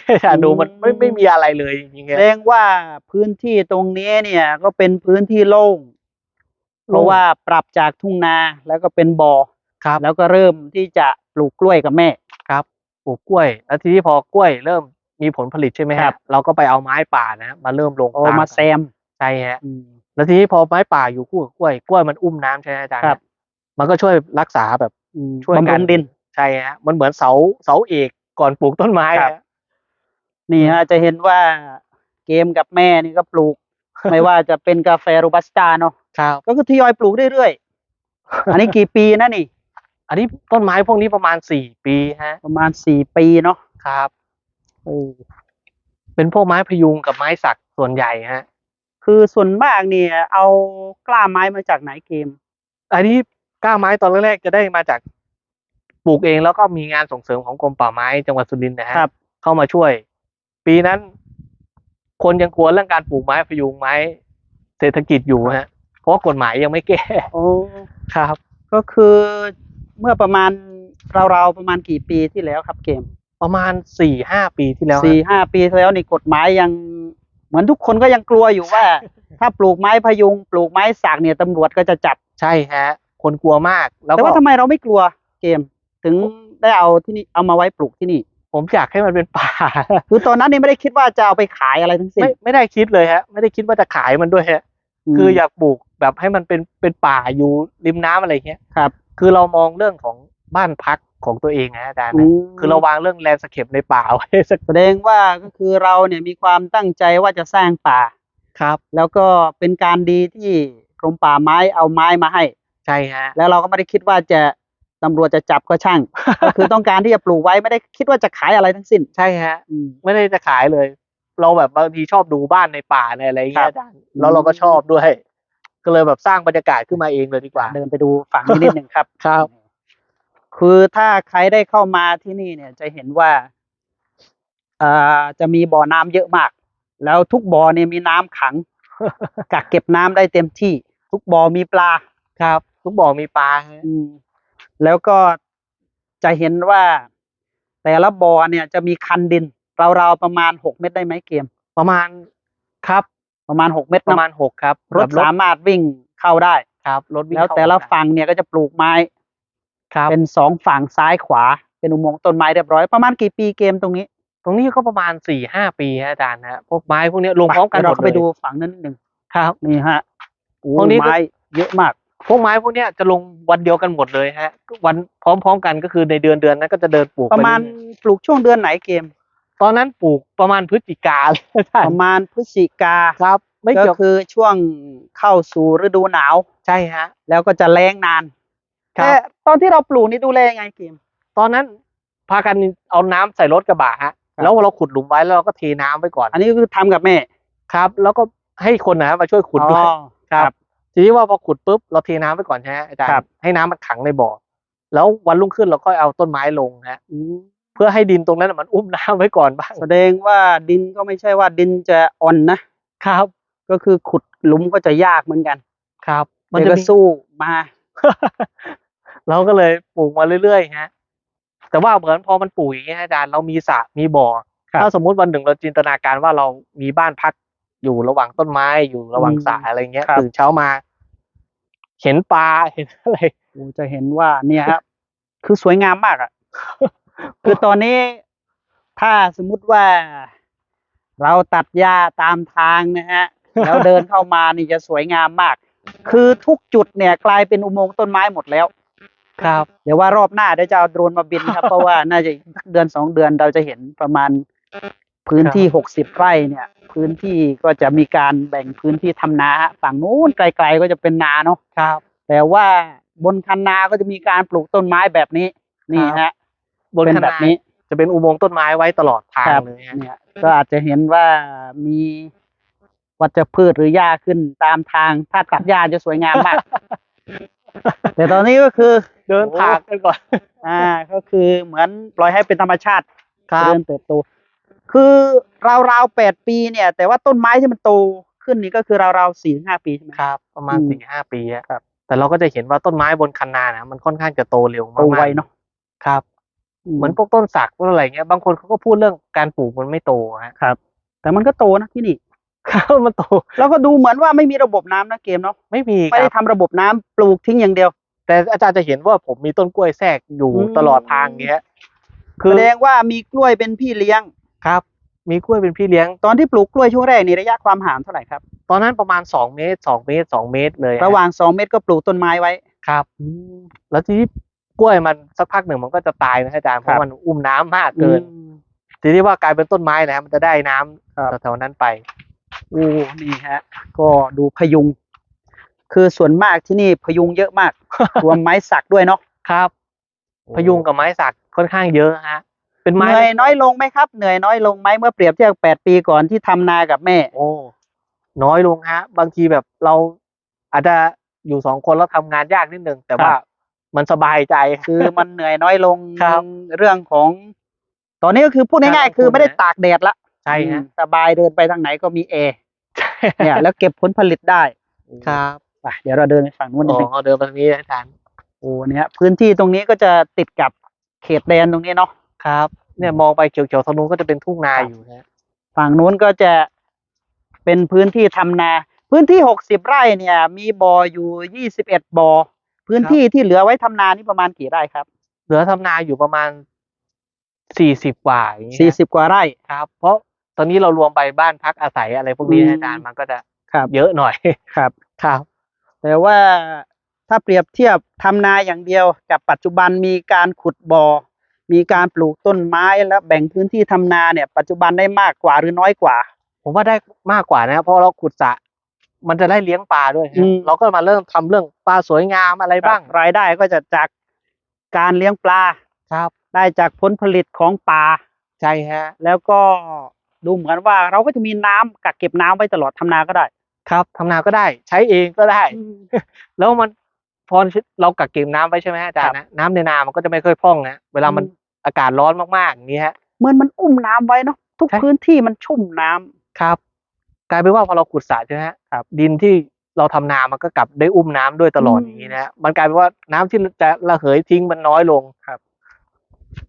ดูมันไม่มีอะไรเลยจริงๆ แสดงว่าพื้นที่ตรงนี้เนี่ยก็เป็นพื้นที่โล่งเพราะว่าปรับจากทุ่งนาแล้วก็เป็นบ่อ ครับ แล้วก็เริ่มที่จะปลูกกล้วยกับแม่ ครับปลูกกล้วย แล้วทีนี้พอกล้วยเริ่มมีผลผลิตใช่ไหม ครั ฮะ บ เราก็ไปเอาไม้ป่านะมาเริ่มลง โอ้ ตาม มาแซม ใช่ฮะแล้วทีนี้พอไม้ป่าอยู่คู่กับกล้วยมันอุ้มน้ำใช่ไหมอาจารย์ ครับ มันก็ช่วยรักษาแบบช่วย บำ กั รุงดิน ใช่ฮะมันเหมือนเสาเอกก่อนปลูกต้นไม้ ครับ ฮะ นี่ฮะจะเห็นว่าเกมกับแม่นี่ก็ปลูก ไม่ว่าจะเป็นกาแฟโรบัสต้าเนาะ ครับ ก็คือทยอยปลูกเรื่อยๆ อันนี้กี่ปีนะนี่ อันนี้ต้นไม้พวกนี้ประมาณ4 ปีฮะ ประมาณ4 ปีเนาะ ครับเป็นพวกไม้พยุงกับไม้สักส่วนใหญ่ฮะ คือส่วนมากเนี่ยเอากล้าไม้มาจากไหนเกม อันนี้กล้าไม้ตอนแรกๆจะได้มาจากปลูกเองแล้วก็มีงานส่งเสริมของกรมป่าไม้จังหวัดสุรินทร์นะฮะ ครับ เข้ามาช่วย ปีนั้น คนยังกลัวเรื่องการปลูกไม้พยุงไม้เศรษฐกิจอยู่ฮะ เพราะกฎหมายยังไม่แก้ โอ้ ครับ ก็คือเมื่อประมาณราวๆประมาณกี่ปีที่แล้วครับเกม ประมาณ4-5 ปีที่แล้วฮะ 4-5 ปีที่แล้วนี่กฎหมายยังเหมือนทุกคนก็ยังกลัวอยู่ว่า ถ้าปลูกไม้พยุงปลูกไม้สักเนี่ยตำรวจก็จะจับ ใช่ฮะ คนกลัวมาก แล้ว แต่ ก็ ว่าทำไมเราไม่กลัวเกม ถึงได้เอาที่นี่เอามาไว้ปลูกที่นี่ ผมอยากให้มันเป็นป่า คือตอนนั้นนี่ไม่ได้คิดว่าจะเอาไปขายอะไรทั้งสิ้น ไม่ได้คิดเลยฮะ ไม่ได้คิดว่าจะขายมันด้วยฮะ คืออยากปลูกแบบให้มันเป็นป่าอยู่ริมน้ำอะไรเงี้ย ครับ คือเรามองเรื่องของบ้านพักของตัวเองนะอาจารย์นะคือเราวางเรื่องแลนด์สเคปในป่าไว้สัก แสดงว่าก็คือเราเนี่ยมีความตั้งใจว่าจะสร้างป่า ครับ แล้วก็เป็นการดีที่กรมป่าไม้เอาไม้มาให้ ใช่ฮะ แล้วเราก็ไม่ได้คิดว่าจะตำรวจจะจับก็ช่าง ก็คือต้องการที่จะปลูกไว้ไม่ได้คิดว่าจะขายอะไรทั้งสิ้น ใช่ฮะ ไม่ได้จะขายเลย เราแบบบางทีชอบดูบ้านในป่าในอะไร ครั เงี้ย บ อาจารย์แล้วเราก็ชอบด้วย ก็เลยแบบสร้างบรรยากาศขึ้นมาเองเลยดีกว่า เดินไปดูฝั่งนี้นิดหนึ่งครับ ครับ คือถ้าใครได้เข้ามาที่นี่เนี่ยจะเห็นว่าจะมีบ่อน้ำเยอะมาก แล้วทุกบ่อเนี่ยมีน้ำขัง กักเก็บน้ำได้เต็มที่ ทุกบ่อมีปลา ครับทุกบ่อมีปลาฮะ แล้วก็จะเห็นว่า แต่ละบ่อเนี่ยจะมีคันดินราวๆประมาณ6 เมตรได้ไหมเกม ประมาณครับ ประมาณ6 เมตร ประ เนาะ มาณ6ครับ รถสามารถวิ่งเข้าได้ ครับรถวิ่ง แล้ว เข้า แต่ละ ได้ ฝั่งเนี่ยก็จะปลูกไม้ ครับ เป็น2 ฝั่งซ้ายขวา เป็นอุโมงค์ต้นไม้เรียบร้อยประมาณกี่ปีเกมตรงนี้ ตรงนี้ก็ประมาณ4-5 ปีฮะอาจารย์ฮะพวกไม้พวกนี้ลงพร้อมกันห เรา มด เข้า เล ไป ย ดูฝั่งนั้นนิดหนึ่ง ครับ นี่ฮะโอ้ ตรงนี้ก็ ไม้เยอะมาก พวกไม้พวกเนี้ยจะลงวันเดียวกันหมดเลยฮะวันพร้อมๆกันก็คือในเดือนนั้นก็จะเดินปลูก ประมาณ ไเอย ปลูกช่วงเดือนไหนเกม ๆตอนนั้นปลูกประมาณพฤศจิกาเลยอาจาร ป ย์ ระมาณพฤศจิกา ครับ ไม่ ก็ เกี่ยว คือช่วงเข้าสู่ฤดูหนาว ใช่ฮะ แล้วก็จะแล้งนาน ครับ แต่ตอนที่เราปลูกนี่ดูแลยังไงเกม ตอนนั้นพากันเอาน้ำใส่รถกระบะฮะ ครับ แล้วเราขุดหลุมไว้แล้วเราก็เทน้ำไว้ก่อน อันนี้ก็คือทำกับแม่ ครับ แล้วก็ให้คนนะมาช่วยขุดด้วย อ๋อ ครับทีนี้ว่าพอขุดปุ๊บเราเทน้ำไว้ก่อนใช่ไหมอาจารย์ ครับ ให้น้ำมันขังในบ่อแล้ววันรุ่งขึ้นเราก็เอาต้นไม้ลงฮะเพื่อให้ดินตรงนั้นมันอุ้มน้ำไว้ก่อนบ้าง แสดงว่าดินก็ไม่ใช่ว่าดินจะอ่อนนะ ครับ ก็คือขุดหลุมก็จะยากเหมือนกัน ครับ มันจะสู้มา เราก็เลยปลูกมาเรื่อยๆฮะแต่ว่าเหมือนพอมันปลูกอย่างเงี้ยอาจารย์เรามีสระมีบ่อ ครับ ถ้าสมมุติวันหนึ่งเราจินตนาการว่าเรามีบ้านพักอยู่ระหว่างต้นไม้อยู่ระหว่างสระอะไรเงี้ย ครับ ตื่นเช้ามา เห็นปลาเห็นอะไร โอ้จะเห็นว่าเนี่ยครับ คือสวยงามมากอ่ะ คือตอนนี้ถ้าสมมุติว่าเราตัดหญ้าตามทางนะฮะ แล้วเดินเข้ามานี่จะสวยงามมาก คือทุกจุดเนี่ยกลายเป็นอุโมงค์ต้นไม้หมดแล้ว ครับ เดี๋ยวว่ารอบหน้าเดี๋ยวจะเอาโดรนมาบินครับ เพราะว่าน่าจะอีกสักเดือน2 เดือนเราจะเห็นประมาณพื้นที่60 ไร่เนี่ย พื้นที่ก็จะมีการแบ่งพื้นที่ทำนาฮะฝั่งนู้นไกลๆก็จะเป็นนาเนาะ ครับ แต่ว่าบนคันนาก็จะมีการปลูกต้นไม้แบบนี้นี่ฮะ บน เป็น ข แบ นา บ ด นี้ จะเป็นอุโมงค์ต้นไม้ไว้ตลอดทาง ครับ เลยฮะ เนี่ยก็อาจจะเห็นว่ามีวัชพืชหรือหญ้าขึ้นตามทางถ้าตัดหญ้าจะสวยงามมาก แต่ตอนนี้ก็คือ เดินผ่านกันก่อน ก็คือเหมือนปล่อยให้เป็นธรรมชาติ ครับ เจริญเติบโต คือราวๆ8 ปีเนี่ย แต่ว่าต้นไม้ที่มันโตขึ้นนี่ก็คือราวๆ4-5 ปีใช่ไหม ครับ ประมาณ อืม 4-5 ปีอะ ครับ แต่เราก็จะเห็นว่าต้นไม้บนคันนานะมันค่อนข้างจะโตเร็วมาก โตไวเนาะ ครับ เหมือนพวกต้นสักต้นอะไรเงี้ยบางคนเขาก็พูดเรื่องการปลูกมันไม่โตฮะ ครับ แต่มันก็โตนะที่นี่ ครับมันโต แล้วก็ดูเหมือนว่าไม่มีระบบน้ำนะเกมเนาะ ไม่มีค ไม่ได้ รับ ทำระบบน้ำปลูกทิ้งอย่างเดียว แต่อาจารย์จะเห็นว่าผมมีต้นกล้วยแทรกอยู่ อืม ตลอดทางเงี้ย แสดงว่ามีกล้วยเป็นพี่เลี้ยง ครับ มีกล้วยเป็นพี่เลี้ยง ตอนที่ปลูกกล้วยช่วงแรกนี่ระยะความห่างเท่าไหร่ครับ ตอนนั้นประมาณ2 เมตร 2 เมตร 2 เมตรเลยฮ ระหว่าง2 เมตรก็ปลูกต้นไม้ไว้ ครับ แล้วทีนี้กล้วยมันสักพักหนึ่งมันก็จะตายนะอาจารย์เพราะมันอุ้มน้ำมากเกิน ทีนี้ว่ากลายเป็นต้นไม้นะมันจะได้น้ำ ครับ แถวๆนั้นไป โอ้นี่ฮะ ก็ดูพยุง คือส่วนมากที่นี่พยุงเยอะ มาก รวมไม้สักด้วยเนาะ ครับ พยุงกับไม้สักค่อนข้างเยอะฮะ เป็น เห ไม้ นื่อยน้อยลงไหมครับ เหนื่อยน้อยลงไหมเมื่อเปรียบเทียบ8 ปีก่อนที่ทำนากับแม่ โอ้น้อยลงฮะ บางทีแบบเราอาจจะอยู่2 คนแล้วทำงานยากนิดนึงแต่ว่ามันสบายใจ คือมันเหนื่อยน้อยลง ครับ เรื่องของ ตอนนี้ก็คือพูดง่ายๆคือไม่ได้ตากแดดละ ใช่ฮะ สบายเดินไปทางไหนก็มีแอร์เนี่ย แล้วเก็บผลผลิตได้ ครับ ไปเดี๋ยวเราเดินไปฝั่งนู้นนิ อ๋ ดนึง อเดินมาทางนี้อาจารย์ โอ้เนี่ยพื้นที่ตรงนี้ก็จะติดกับเขตแดนตรงนี้เนาะ ครับ เนี่ยมองไปเขียวๆทางนู้นก็จะเป็นทุ่งนาอยู่ฮะ ฝั่งนู้นก็จะเป็นพื้นที่ทำนา พื้นที่60 ไร่เนี่ย มีบ่ออยู่21 บ่อ พื้นที่ที่เหลือไว้ทำนานี่ประมาณกี่ไร่ครับ เหลือทำนาอยู่ประมาณ40 กว่าอย่างเงี้ย 40 กว่าไร่ ครับ เพราะตอนนี้เรารวมไปบ้านพักอาศัยอะไรพวกนี้ อืม อาจารย์มันก็จะ ครับ เยอะหน่อย ครับ ครับ แต่ว่าถ้าเปรียบเทียบทำนาอย่างเดียวกับปัจจุบันมีการขุดบ่อ มีการปลูกต้นไม้และแบ่งพื้นที่ทำนาเนี่ย ปัจจุบันได้มากกว่าหรือน้อยกว่า ผมว่าได้มากกว่านะครับเพราะเราขุดสระมันจะได้เลี้ยงปลาด้วยค อื รับ ม เราก็มาเริ่มทำเรื่องปลาสวยงามอะไรบ้าง รายได้ก็จะจากการเลี้ยงปลา ครับ ได้จากผลผลิตของป่า ใช่ฮะ แล้วก็ดูเหมือนว่าเราก็จะมีน้ำกักเก็บน้ำไว้ตลอดทำนาก็ได้ ครับทำนาก็ได้ ใช้เองก็ได้ แล้วมันพอเรากักเก็บน้ำไว้ใช่ไหมฮะอาจารย์นะน้ำในนามันก็จะไม่ค่อยพร่องนะเวลามันอากาศร้อนมากๆอย่างนี้ฮะ เหมือนมันอุ้มน้ำไว้เนาะทุก ใช่ พื้นที่มันชุ่มน้ำ ครับ กลายเป็นว่าพอเราขุดสระใช่ไหมฮะ ครับ ดินที่เราทำนามันก็กลับได้อุ้มน้ำด้วยตลอดอย่างนี้นะฮะมันกลายเป็นว่าน้ำที่จะระเหยทิ้งมันน้อยลง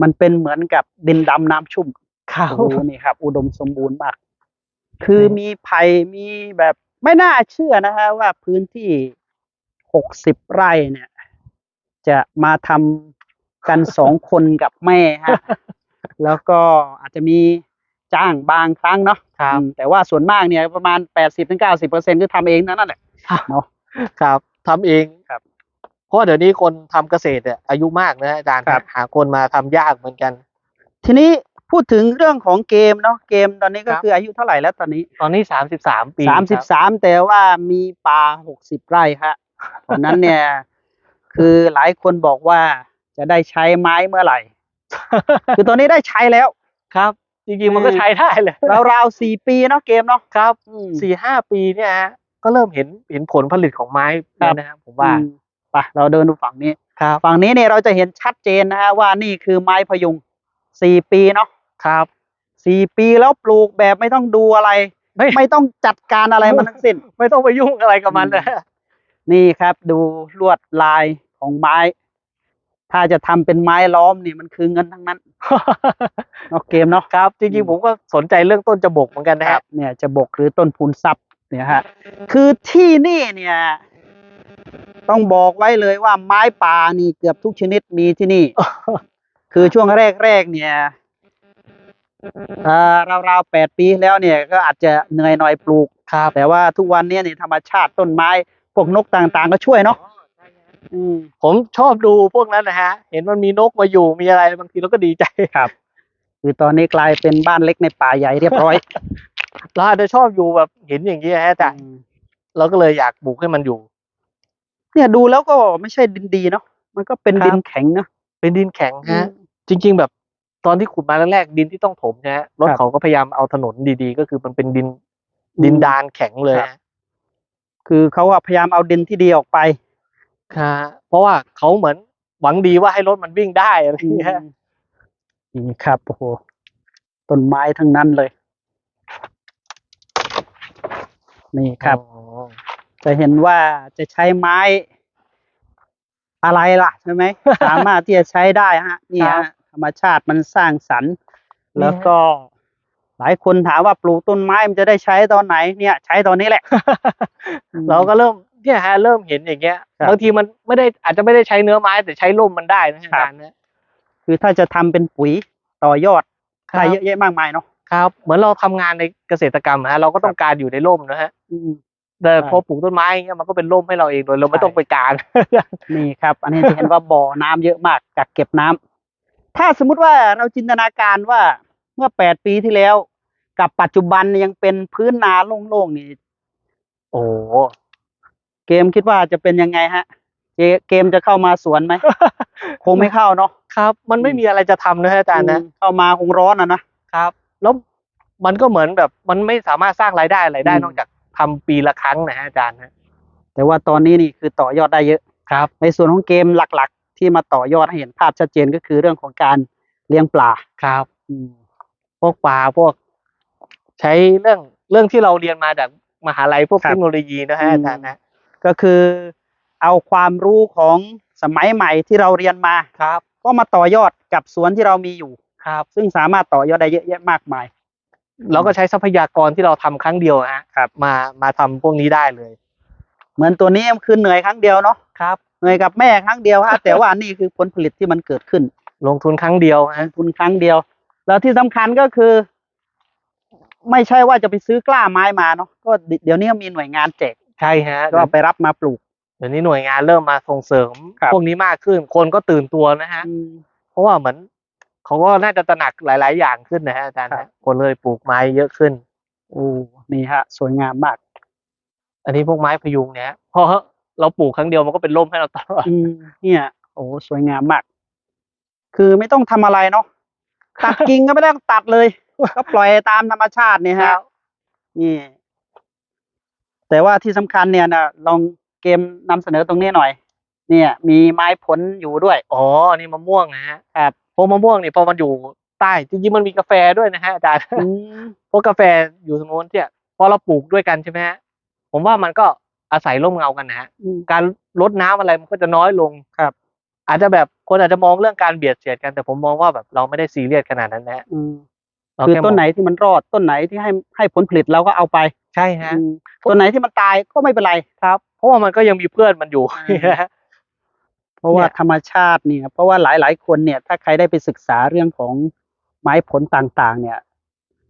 มันเป็นเหมือนกับดินดำน้ำชุ่ม ครับ โอ้โหนี่ครับ อุดมสมบูรณ์มาก คือมีไผ่มีแบบไม่น่าเชื่อนะฮะว่าพื้นที่60 ไร่เนี่ย จะมาทำกัน 2 คนกับแม่ฮะ แล้วก็อาจจะมีจ้างบางครั้งเนาะ ครับ แต่ว่าส่วนมากเนี่ยประมาณ 80-90% คือทำเองนั่นแหละเนาะ ครับทำเอง ครับ เพราะว่าเดี๋ยวนี้คนทำเกษตรเนี่ยอายุมากนะอาจารย์ ครับ หาคนมาทำยากเหมือนกัน ทีนี้พูดถึงเรื่องของเกมเนาะเกมตอนนี้ก็ ครับ คืออายุเท่าไหร่แล้วตอนนี้ ตอนนี้33 ปีครับ 33แต่ว่ามีป่า60 ไร่ฮะตอนนั้นเนี่ย คือหลายคนบอกว่าจะได้ใช้ไม้เมื่อไหร่ คือตอนนี้ได้ใช้แล้ว ครับ จริงๆมันก็ใช้ได้เลย ราวๆ4 ปีเนาะเกมเนาะ ครับ อืม 4-5 ปีเนี่ยฮะก็เริ่มเห็นผลผลิตของไม้ ครับ แล้วนะครับผมว่า ไปเราเดินดูฝั่งนี้ ครับ ฝั่งนี้เนี่ยเราจะเห็นชัดเจนนะฮะว่านี่คือไม้พยุง4 ปีเนาะ ครับ 4 ปีแล้วปลูกแบบไม่ต้องดูอะไร ไม่ต้องจัดการอะไรมันทั้งสิ้น ไม่ต้องไปยุ่งอะไรกับมันนะ นี่ครับดูลวดลายของไม้ ถ้าจะทำเป็นไม้ล้อมนี่มันคือเงินทั้งนั้นเนาะเกมเนาะ ครับจริงๆผมก็สนใจเรื่องต้นจบกเหมือนกันนะ ค ค รั รั บบ เนี่ยจะบกหรือต้นพูนทรัพย์เนี่ยฮะคือที่นี่เนี่ย ต้องบอกไว้เลยว่าไม้ป่านี่เกือบทุกชนิดมีที่นี่ คือช่วงแรกๆเนี่ยราวๆ8 ปีแล้วเนี่ยก็อาจจะเหนื่อยหน่อยปลูก ครับ แต่ว่าทุกวันนี้นี่ธรรมชาติต้นไม้ พวกนกต่างๆก็ช่วยเนาะอืม ผมชอบดูพวกนั้นนะฮะ เห็นมันมีนกมาอยู่มีอะไรบางทีเราก็ดีใจ ครับคือตอนนี้กลายเป็นบ้านเล็กในป่าใหญ่เรียบร้อย เราอาจจะชอบอยู่แบบเห็นอย่างนี้ฮะอาจารย์ อืม เราก็เลยอยากปลูกให้มันอยู่ เนี่ยดูแล้วก็ไม่ใช่ดินดีเนาะมันก็เป็น ครับ ดินแข็งเนาะ เป็นดินแข็ง อื ฮะ ม จริง ๆ แบบตอนที่ขุดมาแรกๆดินที่ต้องถมนะฮะรถ ครับ เขาก็พยายามเอาถนนดีๆ ก็คือมันเป็นดิน อืม ดินดานแข็งเลย ครับ ฮะ คือเขาอะพยายามเอาดินที่ดีออกไป ค่ะเพราะว่าเขาเหมือนหวังดีว่าให้รถมันวิ่งได้อะไรอย่างเงี้ย นี่ครับโอ้โหต้นไม้ทั้งนั้นเลย นี่ครับ อ๋อ จะเห็นว่าจะใช้ไม้อะไรล่ะใช่ไหม สามารถที่จะใช้ได้ฮะนี่ ครั ฮะ บ ธรรมชาติมันสร้างสรรค์ นี่ฮะ แล้วก็หลายคนถามว่าปลูกต้นไม้มันจะได้ใช้ตอนไหนเนี่ย ใช้ตอนนี้แหละ อืม เราก็เริ่มเนี่ยฮะเริ่มเห็นอย่างเงี้ย ครับ บางทีมันไม่ได้อาจจะไม่ได้ใช้เนื้อไม้แต่ใช้ร่มมันได้นะอาจารย์นะ คือถ้าจะทำเป็นปุ๋ยต่อยอด ครับ ได้เยอะแยะมากมายเนาะ ครับเหมือนเราทำงานในเกษตรกรรมฮะเราก็ต้องการอยู่ในร่มนะฮะ อืม แต่ ใช่ พอปลูกต้นไม้อย่างเงี้ยมันก็เป็นร่มให้เราเองโดยเราไม่ ใช่ ต้องไปการ นี่ครับ อันนี้จะเห็นว่าบ่อน้ำเยอะมากกักเก็บน้ำถ้าสมมุติว่าเราจินตนาการว่าเมื่อ8 ปีที่แล้ว กับปัจจุบันยังเป็นพื้นนาโล่งๆนี่ โอ้ เกมคิดว่าจะเป็นยังไงฮะ เกมจะเข้ามาสวนไหม คงไม่เข้าเนาะ ครับ มันไม่มีอะไรจะทำนะฮะอาจารย์นะ เข้ามาคงร้อนนะครับ แล้วมันก็เหมือนแบบมันไม่สามารถสร้างรายได้อะไรได้ อืม นอกจากทำปีละครั้งนะฮะอาจารย์นะ แต่ว่าตอนนี้นี่คือต่อยอดได้เยอะ ครับ ในส่วนของเกมหลักๆ ที่มาต่อยอดให้เห็นภาพชัดเจนก็คือเรื่องของการเลี้ยงปลา ครับ อืม พวกปลาพวก ใช้เรื่องที่เราเรียนมาจากมหาลัยพวก ครับ เทคโนโลยีนะฮะอาจารย์นะ ก็คือเอาความรู้ของสมัยใหม่ที่เราเรียนมา ครับ ก็มาต่อยอดกับสวนที่เรามีอยู่ ครับ ซึ่งสามารถต่อยอดได้เยอะแยะมากมาย เราก็ใช้ทรัพยากรที่เราทำครั้งเดียวฮะ ครับ มาทำพวกนี้ได้เลย เหมือนตัวนี้คือเหนื่อยครั้งเดียวเนาะ ครับ เหนื่อยกับแม่ครั้งเดียวฮะ แต่ว่านี่คือผลผลิตที่มันเกิดขึ้น ลงทุนครั้งเดียว ล ฮะ งทุนครั้งเดียว แล้วที่สำคัญก็คือ ไม่ใช่ว่าจะไปซื้อกล้าไม้มาเนาะก็เดี๋ยวนี้มีหน่วยงานแจก ใช่ฮะ ก็ไปรับมาปลูก เดี๋ยวนี้หน่วยงานเริ่มมาส่งเสริม ครับ พวกนี้มากขึ้น คนก็ตื่นตัวนะฮะ เพราะว่าเหมือนเขาก็น่าจะตระหนักหลาย ๆ อย่างขึ้นนะฮะอาจารย์ ครั นะ บ คนเลยปลูกไม้เยอะขึ้น โอ้นี่ฮะ สวยงามมาก อันนี้พวกไม้พยุงเนี่ยพอเราปลูกครั้งเดียวมันก็เป็นร่มให้เราตลอด เนี่ยโอ้สวยงามมาก คือไม่ต้องทำอะไรเนาะตัดกิ่งก็ไม่ต้องตัดเลย ก็ปล่อยตามธรรมชาติเนี่ย ค ฮะ รับ นี่ แต่ว่าที่สำคัญเนี่ยนะลองเกมนำเสนอตรงนี้หน่อย เนี่ย มีไม้ผลอยู่ด้วย อ๋อนี่มะม่วงนะฮะครับพวกมะม่วงนี่พอมันอยู่ใต้จริงๆมันมีกาแฟด้วยนะฮะอาจารย์ อืม พวกกาแฟอยู่ตรงโน้นเนี่ยพอเราปลูกด้วยกันใช่ไหมฮะผมว่ามันก็อาศัยร่มเงากันนะฮะ การรดน้ำอะไรมันก็จะน้อยลง ครับ อาจจะแบบคนอาจจะมองเรื่องการเบียดเสียดกันแต่ผมมองว่าแบบเราไม่ได้ซีเรียสขนาดนั้นนะฮะ อืม เรา คือ แค่มง ต้นไหนที่มันรอดต้นไหนที่ให้ผลผลิตเราก็เอาไป ใช่ฮะ ต้นไหนที่มันตายก็ไม่เป็นไร ครับ เพราะว่ามันก็ยังมีเพื่อนมันอยู่ เพราะว่า เนี่ย ธรรมชาติเนี่ยเพราะว่าหลายคนเนี่ย ถ้าใครได้ไปศึกษาเรื่องของไม้ผลต่างๆ เนี่ย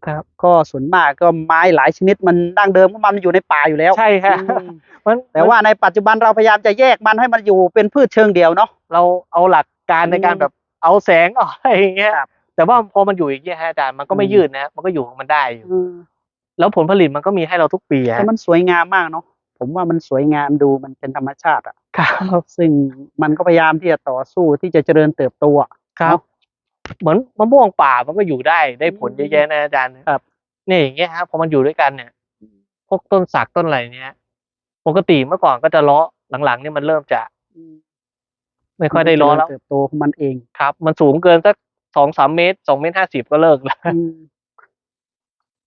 ครับ ก็ส่วนมากก็ไม้หลายชนิดมันดั้งเดิมของมันอยู่ในป่าอยู่แล้ว ใช่ฮะ อืม มัน แต่ว่าในปัจจุบันเราพยายามจะแยกมันให้มันอยู่เป็นพืชเชิงเดียวเนาะ เราเอาหลักการในการแบบเอาแสงเอาอะไรอย่างเงี้ย ครับ แต่ว่าพอมันอยู่อย่างเงี้ยฮะอาจารย์มันก็ไม่ยืดนะ มันก็อยู่ของมันได้อยู่ แล้วผลผลิตมันก็มีให้เราทุกปี แต่ ฮะ มันสวยงามมากเนาะผมว่ามันสวยงามดูมันเป็นธรรมชาติอ่ะ ครับ ซึ่งมันก็พยายามที่จะต่อสู้ที่จะเจริญเติบโตอะ ครับ เหมือนมะม่วงป่ามันก็อยู่ได้ผลเยอะแยะนะอาจารย์ ครับ เนี่ยอย่างเงี้ยฮะพอมันอยู่ด้วยกันเนี่ย พวกต้นสักต้นอะไรเนี่ยปกติเมื่อก่อนก็จะเลาะหลังๆนี่มันเริ่มจะไม่ค่อยได้เลาะแล้ว เติบโตของมันเอง ครับ มันสูงเกินสัก2-3 เมตร2.50 เมตรก็เลิกแล้ว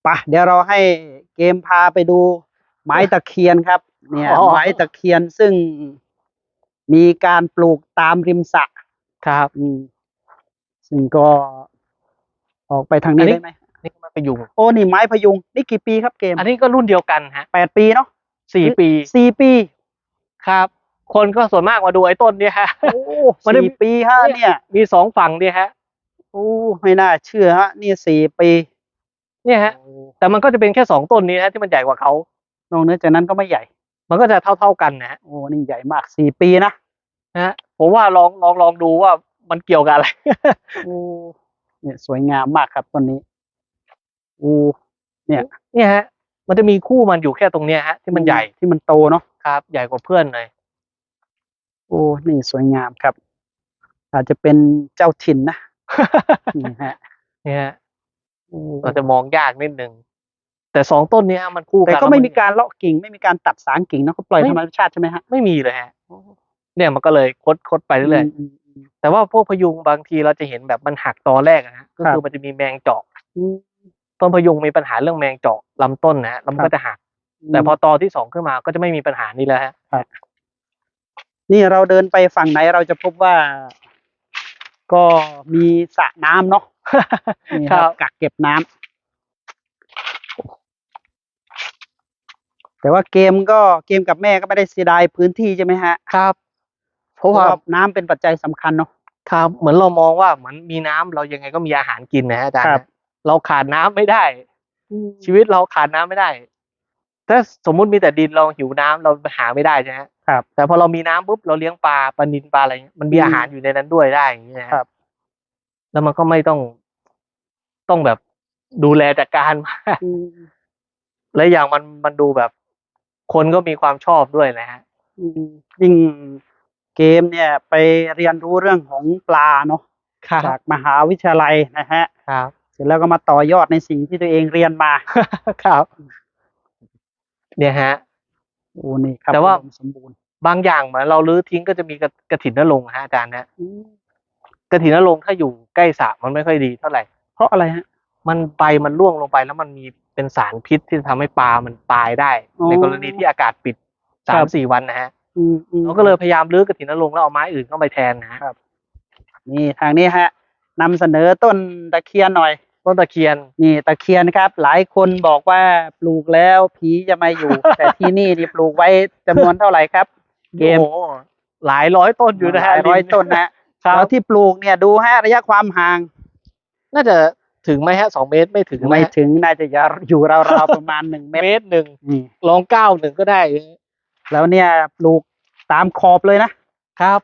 ไปเดี๋ยวเราให้เกมพาไปดูไม้ตะเคียนครับ เนี่ย อ๋อ ไม้ตะเคียนซึ่งมีการปลูกตามริมสระ ครับ ซึ่งก็ออกไปทางนี้ อันนี้ ได้ไหม นี่มันพยุง โอ้นี่ไม้พยุงนี่กี่ปีครับเกม อันนี้ก็รุ่นเดียวกันฮะ 8 ปีเนาะ 4 ปี 4 ปี ครับ คนก็ส่วนมากมาดูไอ้ต้นเนี่ยฮะ โอ้ มันได้ 4 ปีฮะเนี่ย มี2 ฝั่งเนี่ยฮะ โอ้ไม่น่าเชื่อฮะนี่4 ปี เนี่ยฮะ แต่มันก็จะเป็นแค่2 ต้นนี้ฮะที่มันใหญ่กว่าเขา นอกเหนือจากนั้นก็ไม่ใหญ่ มันก็จะเท่ากันนะฮะ โอ้นี่ใหญ่มาก4 ปีนะ นะฮะผมว่าลองดูว่ามันเกี่ยวกับอะไร โอ้เนี่ยสวยงามมากครับต้นนี้โอ้เนี่ย เนี่ยฮะ มันจะมีคู่มันอยู่แค่ตรงเนี้ยฮะที่มันใหญ่ ที่มันโตเนาะ ครับ ใหญ่กว่าเพื่อนเลย โอ้นี่สวยงามครับ อาจจะเป็นเจ้าถิ่นนะ นี่ฮะ เนี่ยฮะ โอ้ เราจะมองยากนิดนึงแต่2 ต้นเนี้ยมันคู่กัน แต่ก็ ล้ว ไม่มีการเลาะกิ่งไม่มีการตัดสางกิ่งเนาะเขาปล่อยธรรมชาติใช่ไหมฮะ ไม่มีเลยฮะ เนี่ยมันก็เลยคดไปเรื่อยๆแต่ว่าพวกพยุงบางทีเราจะเห็นแบบมันหักตอแรกนะฮะก็คือมันจะมีแมงเจาะต้นพยุงมีปัญหาเรื่องแมงเจาะลำต้นนะฮะแล้วมันก็จะหัก แต่พอตอที่2ขึ้นมาก็จะไม่มีปัญหานี้แล้วฮะ ครับนี่เราเดินไปฝั่งไหนเราจะพบว่า ก็มีสระน้ำเนาะ นี่ครับกักเก็บน้ำแต่ว่าเกมกับแม่ก็ไม่ได้เสียดายพื้นที่ใช่ไหมฮะ ครับ เพ เพ ราะ ราะ ว่า ว่าน้ำเป็นปัจจัยสำคัญเนาะ ครับเหมือนเรามองว่าเหมือนมีน้ำเรายังไงก็มีอาหารกินนะฮะอาจารย์ ครับ เราขาดน้ำไม่ได้ ชีวิตเราขาดน้ำไม่ได้ ถ้าสมมุติมีแต่ดินเราหิวน้ำเราหาไม่ได้ใช่ไหม ครับ แต่พอเรามีน้ำปุ๊บเราเลี้ยงปลานิลปลาอะไรเงี้ยมันมีอาหารอยู่ในนั้นด้วยได้อย่างเงี้ย ครับ แล้วมันก็ไม่ต้องแบบดูแลจัดการมากและอย่างมันดูแบบ คนก็มีความชอบด้วยนะฮะ ยิ่งเกมเนี่ยไปเรียนรู้เรื่องของปลาเนาะจากมหาวิทยาลัยนะฮะ ครับ เสร็จแล้วก็มาต่อยอดในสิ่งที่ตัวเองเรียนมา ครับ เนี่ยฮะ โอ้นี่ครับ แต่ว่า อุดมสมบูรณ์ บางอย่างเหมือนเราลื้อทิ้งก็จะมีกระถินนรงค์ฮะอาจารย์นะกระถินนรงค์ถ้าอยู่ใกล้สระมันไม่ค่อยดีเท่าไหร่ เพราะอะไรฮะ มันใบมันร่วงลงไปแล้วมันมีเป็นสารพิษที่ทำให้ปลามันตายได้ ในกรณีที่อากาศปิด 3-4 วันนะฮะเราก็เลยพยายามลื้อกระถินนรงค์แล้วเอาไม้อื่นเข้าไปแทนนะฮะ นี่ทางนี้ฮะนำเสนอต้นตะเคียนหน่อย ต้นตะเคียน นี่ตะเคียนครับ หลายคนบอกว่าปลูกแล้วผีจะมาอยู่ แต่ที่นี่ปลูกไว้จำนวนเท่าไหร่ครับ เกม โอ้โหหลายร้อยต้นอยู่นะฮะ หลายร้อยต้นนะแล้วที่ปลูกเนี่ยดูฮะระยะความห่าง น่าจะถึงไหมฮะ2 เมตรไม่ถึง ไม่ถึงน่าจะอยู่ราวๆประมาณ1 เมตร เมตรหนึ่ง นี่ ลอง9 1ก็ได้ แล้วเนี่ยปลูกตามขอบเลยนะครับ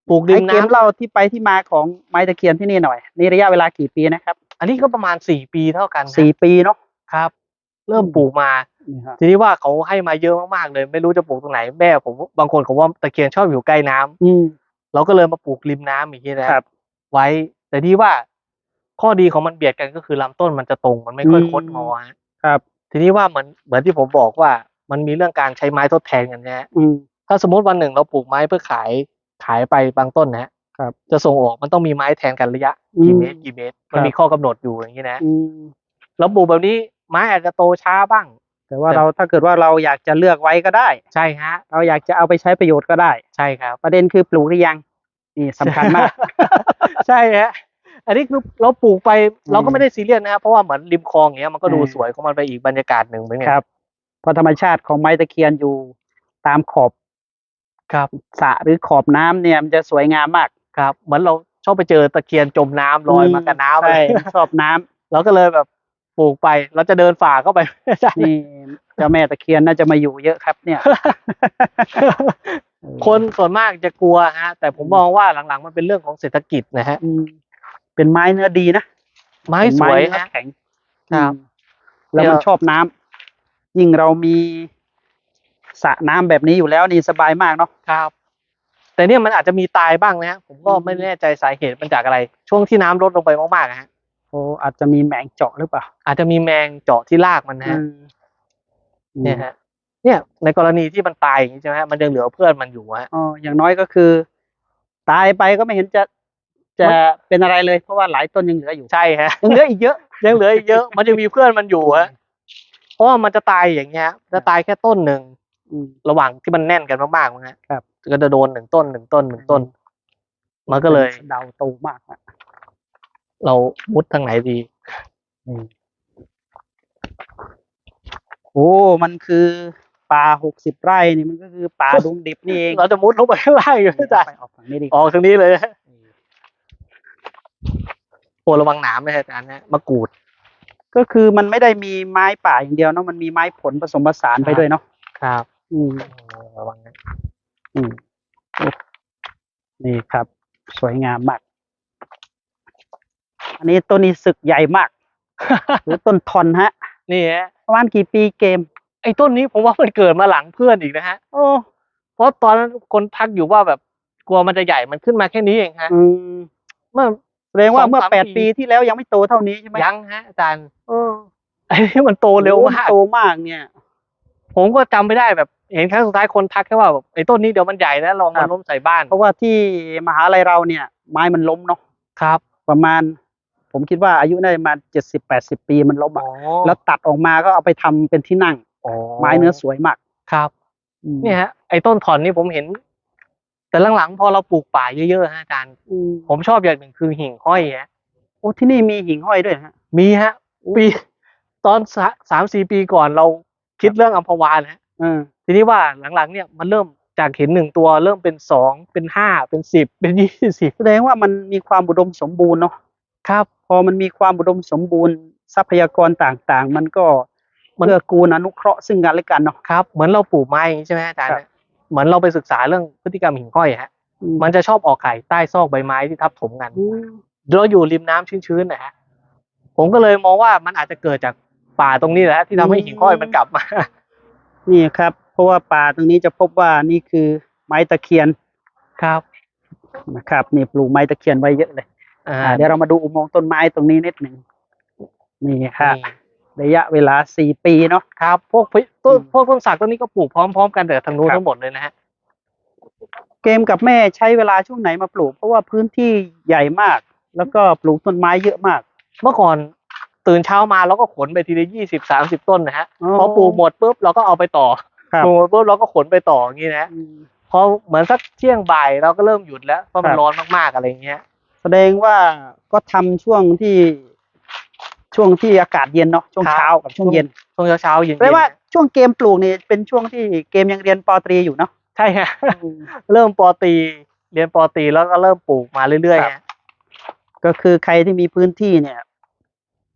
ปลูกดิ ให้ น เกม น้ำ เล่าที่ไปที่มาของไม้ตะเคียนที่นี่หน่อยนี่ระยะเวลากี่ปีนะครับ อันนี้ก็ประมาณ4 ปีเท่ากันนะ 4 ปีเนาะ ครับ เริ่มปลูกมา นี่ฮะ ทีนี้ว่าเขาให้มาเยอะมากๆเลย ไม่รู้จะปลูกตรงไหนแม่ผมบางคนเขาว่าตะเคียนชอบอยู่ใกล้น้ำเราก็เลยมาปลูกริมน้ำอย่างนี้นะครับ ไว้แต่ที่ว่าข้อดีของมันเบียดกันก็คือลำต้นมันจะตรงมันไม่ค่อยคดงอฮะ ครับ ทีนี้ว่าเหมือนที่ผมบอกว่ามันมีเรื่องการใช้ไม้ทดแทนกันนะฮะ ถ้าสมมติวันหนึ่งเราปลูกไม้เพื่อขายไปบางต้นนะฮะ ครับ จะส่งออกมันต้องมีไม้แทนกันระยะกี่เมตรมันมีข้อกำหนดอยู่อย่างนี้นะแล้วปลูกแบบนี้ไม้อาจจะโตช้าบ้าง แต่ว่าถ้าเกิดว่าเราอยากจะเลือกไว้ก็ได้ ใช่ฮะ เราอยากจะเอาไปใช้ประโยชน์ก็ได้ ใช่ครับ ประเด็นคือปลูกหรือยังนี่สำคัญมาก ใช่ฮะอันนี้คือเราปลูกไปเราก็ไม่ได้ซีเรียสนะครับเพราะว่าเหมือนริมคลองอย่างเงี้ยมันก็ดูสวยของมันไปอีกบรรยากาศหนึ่งเหมือนกัน ครับเพราะธรรมชาติของไม้ตะเคียนอยู่ตามขอบ ครับ สระหรือขอบน้ำเนี่ยมันจะสวยงามมาก ครับเหมือนเราชอบไปเจอตะเคียนจมน้ำลอยมากับน้ำ ใช่ชอบน้ำ เราก็เลยแบบปลูกไปเราจะเดินฝ่าเข้าไป นี่เจ้าแม่ตะเคียนน่าจะมาอยู่เยอะครับ เนี่ย คนส่วนมากจะกลัวฮะแต่ผมมองว่าหลังๆมันเป็นเรื่องของเศรษฐกิจนะฮะ เป็นไม้เนื้อดีนะ ไม้สวย เนื้อ ฮะ แข็ง ครับ แล้วมันชอบน้ำยิ่งเรามีสระน้ำแบบนี้อยู่แล้วนี่สบายมากเนาะ ครับ แต่เนี่ยมันอาจจะมีตายบ้างนะฮะผมก็ไม่แน่ใจสาเหตุมันจากอะไร ช่วงที่น้ำลดลงไปมากๆนะฮะ โอ้อาจจะมีแมงเจาะหรือเปล่า อาจจะมีแมงเจาะที่รากมันนะฮะเนี่ยฮะเนี่ยในกรณีที่มันตายอย่างนี้ใช่ไหมมันยังเหลือเพื่อนมันอยู่ฮะ อ๋ออย่างน้อยก็คือ ตายไปก็ไม่เห็นจะเป็นอะไรเลยเพราะว่าหลายต้นยังเหลืออยู่ ใช่ฮะ ยังเหลืออีกเยอะ ยังเหลืออีกเยอะมันจะมีเพื่อนมันอยู่ฮะเพราะว่ามันจะตายอย่างเงี้ยจะตายแค่ต้นหนึ่งระหว่างที่มันแน่นกันมากๆนะฮะ ครับ ก็จะโดน1 ต้นมันก็เลย เดาโตมากอะ เรามุดทางไหนดี โอ้มันคือป่า60 ไร่นี่มันก็คือป่าดงดิบนี่เอง เราจะมุดลงไปข้างล่างอยู่จ้ะ ไปออกฝั่งนี้ดี ออกทางนี้เลยโอ้ระวังหนามนะอาจารย์นะมะกรูด ก็คือมันไม่ได้มีไม้ป่าอย่างเดียวเนาะมันมีไม้ผลผสมผสานไปด้วยเนาะ ครับ ระวังนะ อืมนี่ครับ สวยงามมาก อันนี้ต้นนี้สึกใหญ่มาก หรือต้นทอนฮะ นี่ฮะ ประมาณกี่ปีเกม ไอ้ต้นนี้ผมว่ามันเกิดมาหลังเพื่อนอีกนะฮะ โอ้ เพราะตอนนั้นคนทักอยู่ว่าแบบกลัวมันจะใหญ่มันขึ้นมาแค่นี้เองฮะ อืม เมื่อ แสดงว่าเมื่อ 2-3 8 ปีที่แล้วยังไม่โตเท่านี้ใช่ไหม ยังฮะอาจารย์ไอ้นี่มันโตเร็ว โอ้ มาก โตมากเนี่ย ผมก็จำไม่ได้แบบเห็นครั้งสุดท้ายคนทักแค่ว่าแบบไอ้ต้นนี้เดี๋ยวมันใหญ่นะลอง ครั มา บ ล้มใส่บ้าน เพราะว่าที่มหาลัยเราเนี่ย ไม้มันล้มเนาะ ครับ ประมาณ ผมคิดว่าอายุได้ประมาณ70-80 ปีมันล้ม อ๋อ แล้วตัดออกมาก็เอาไปทำเป็นที่นั่ง อ๋อ ไม้เนื้อสวยมาก ครับ อืม เนี่ยฮะไอ้ต้นถอนนี่ผมเห็น แต่หลังๆพอเราปลูกป่าเยอะๆฮะอาจารย์ อืม ผมชอบอย่างหนึ่งคือหิ่งห้อยฮะ โอ้ที่นี่มีหิ่งห้อยด้วยฮะ มีฮะปีตอน3-4 ปีก่อนเราคิดเรื่องอัมพวานะฮะ ทีนี้ว่าหลังๆเนี่ยมันเริ่มจากเห็น1ตัวเริ่มเป็น2เป็น5เป็น10เป็น20 แสดงว่ามันมีความอุดมสมบูรณ์เนาะ ครับ พอมันมีความอุดมสมบูรณ์ทรัพยากรต่างๆ มันก็เกื้อกูลอนุเคราะห์ซึ่งกันและกันเนาะ ครับเหมือนเราปลูกไม้อย่างนี้ใช่ไหมอาจารย์ ครับ เหมือนเราไปศึกษาเรื่องพฤติกรรมหิ่งห้อยฮะ มันจะชอบออกไข่ใต้ซอกใบไม้ที่ทับถมกันเราอยู่ริมน้ำชื้นๆนะฮะผมก็เลยมองว่ามันอาจจะเกิดจากป่าตรงนี้แหละที่ทำให้หิ่งห้อยมันกลับมา นี่ครับ เพราะว่าป่าตรงนี้จะพบว่านี่คือไม้ตะเคียน ครับ นะครับนี่ปลูกไม้ตะเคียนไว้เยอะเลยเดี๋ยวเรามาดูอุโมงค์ต้นไม้ตรงนี้นิดหนึ่งนี่ครับระยะเวลา4 ปีเนาะ ครับพวกต้นสักต้นนี้ก็ปลูกพร้อมๆกันแต่ทางนู้นทั้งหมดเลยนะฮะ เกมกับแม่ใช้เวลาช่วงไหนมาปลูกเพราะว่าพื้นที่ใหญ่มาก แล้วก็ปลูกต้นไม้เยอะมาก เมื่อก่อนตื่นเช้ามาเราก็ขนไปทีละ20-30 ต้นนะฮะ อ๋อ พอปลูกหมดปุ๊บเราก็เอาไปต่อ ครับ ปลูกหมดปุ๊บเราก็ขนไปต่ออย่างนี้นะฮะพอเหมือนสักเที่ยงบ่ายเราก็เริ่มหยุดแล้วเพราะมันร้อนมากๆอะไรอย่างเงี้ย แสดงว่าก็ทำช่วงที่อากาศเย็นเนาะช่วงเช้ากับช่วงเย็น ช่วงเช้าเย็นๆ แปลว่าช่วงเกมปลูกนี่เป็นช่วงที่เกมยังเรียนปตรีอยู่เนาะ ใช่ฮะ เริ่มปตรีเรียนปตรีแล้วก็เริ่มปลูกมาเรื่อยๆฮะ ก็คือใครที่มีพื้นที่เนี่ย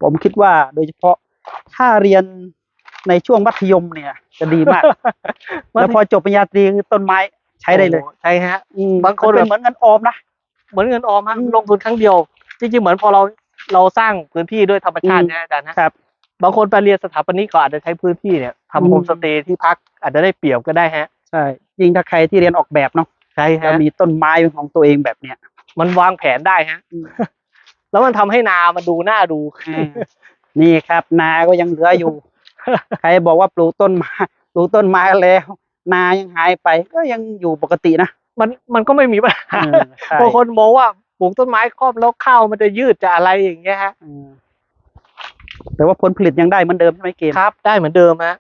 ผมคิดว่าโดยเฉพาะถ้าเรียนในช่วงมัธยมเนี่ย จะดีมาก แล้วพอจบปริญญาตรีคือต้นไม้ใช้ได้เลย ใช่ฮะ บางคนเป็นเหมือนเงินออมนะ เหมือนเงินออมฮะลงทุนครั้งเดียวจริงๆเหมือนพอเราสร้างพื้นที่ด้วยธรรมชาตินะอาจารย์นะครับ บางคนไปเรียนสถาปนิกก็อาจจะใช้พื้นที่เนี่ยทำโฮมสเตย์ที่พักอาจจะได้เปรียบก็ได้ฮะ ใช่ยิ่งถ้าใครที่เรียนออกแบบเนาะ ใช่ จะ ฮะ มีต้นไม้เป็นของตัวเองแบบเนี้ย มันวางแผนได้ฮะ แล้วมันทำให้นามันดูน่าดู นี่ครับ นาก็ยังเหลืออยู่ ใครบอกว่าปลูกต้นไม้แล้ว นายังหายไปก็ยังอยู่ปกตินะ มันก็ไม่มีปัญหา ใช่ บางคนมองว่าปลูกต้นไม้ครอบแล้วข้าวมันจะยืดจะอะไรอย่างเงี้ยฮะ แต่ว่าผลผลิตยังได้เหมือนเดิมใช่ไหมเกม ครับได้เหมือนเดิมฮะ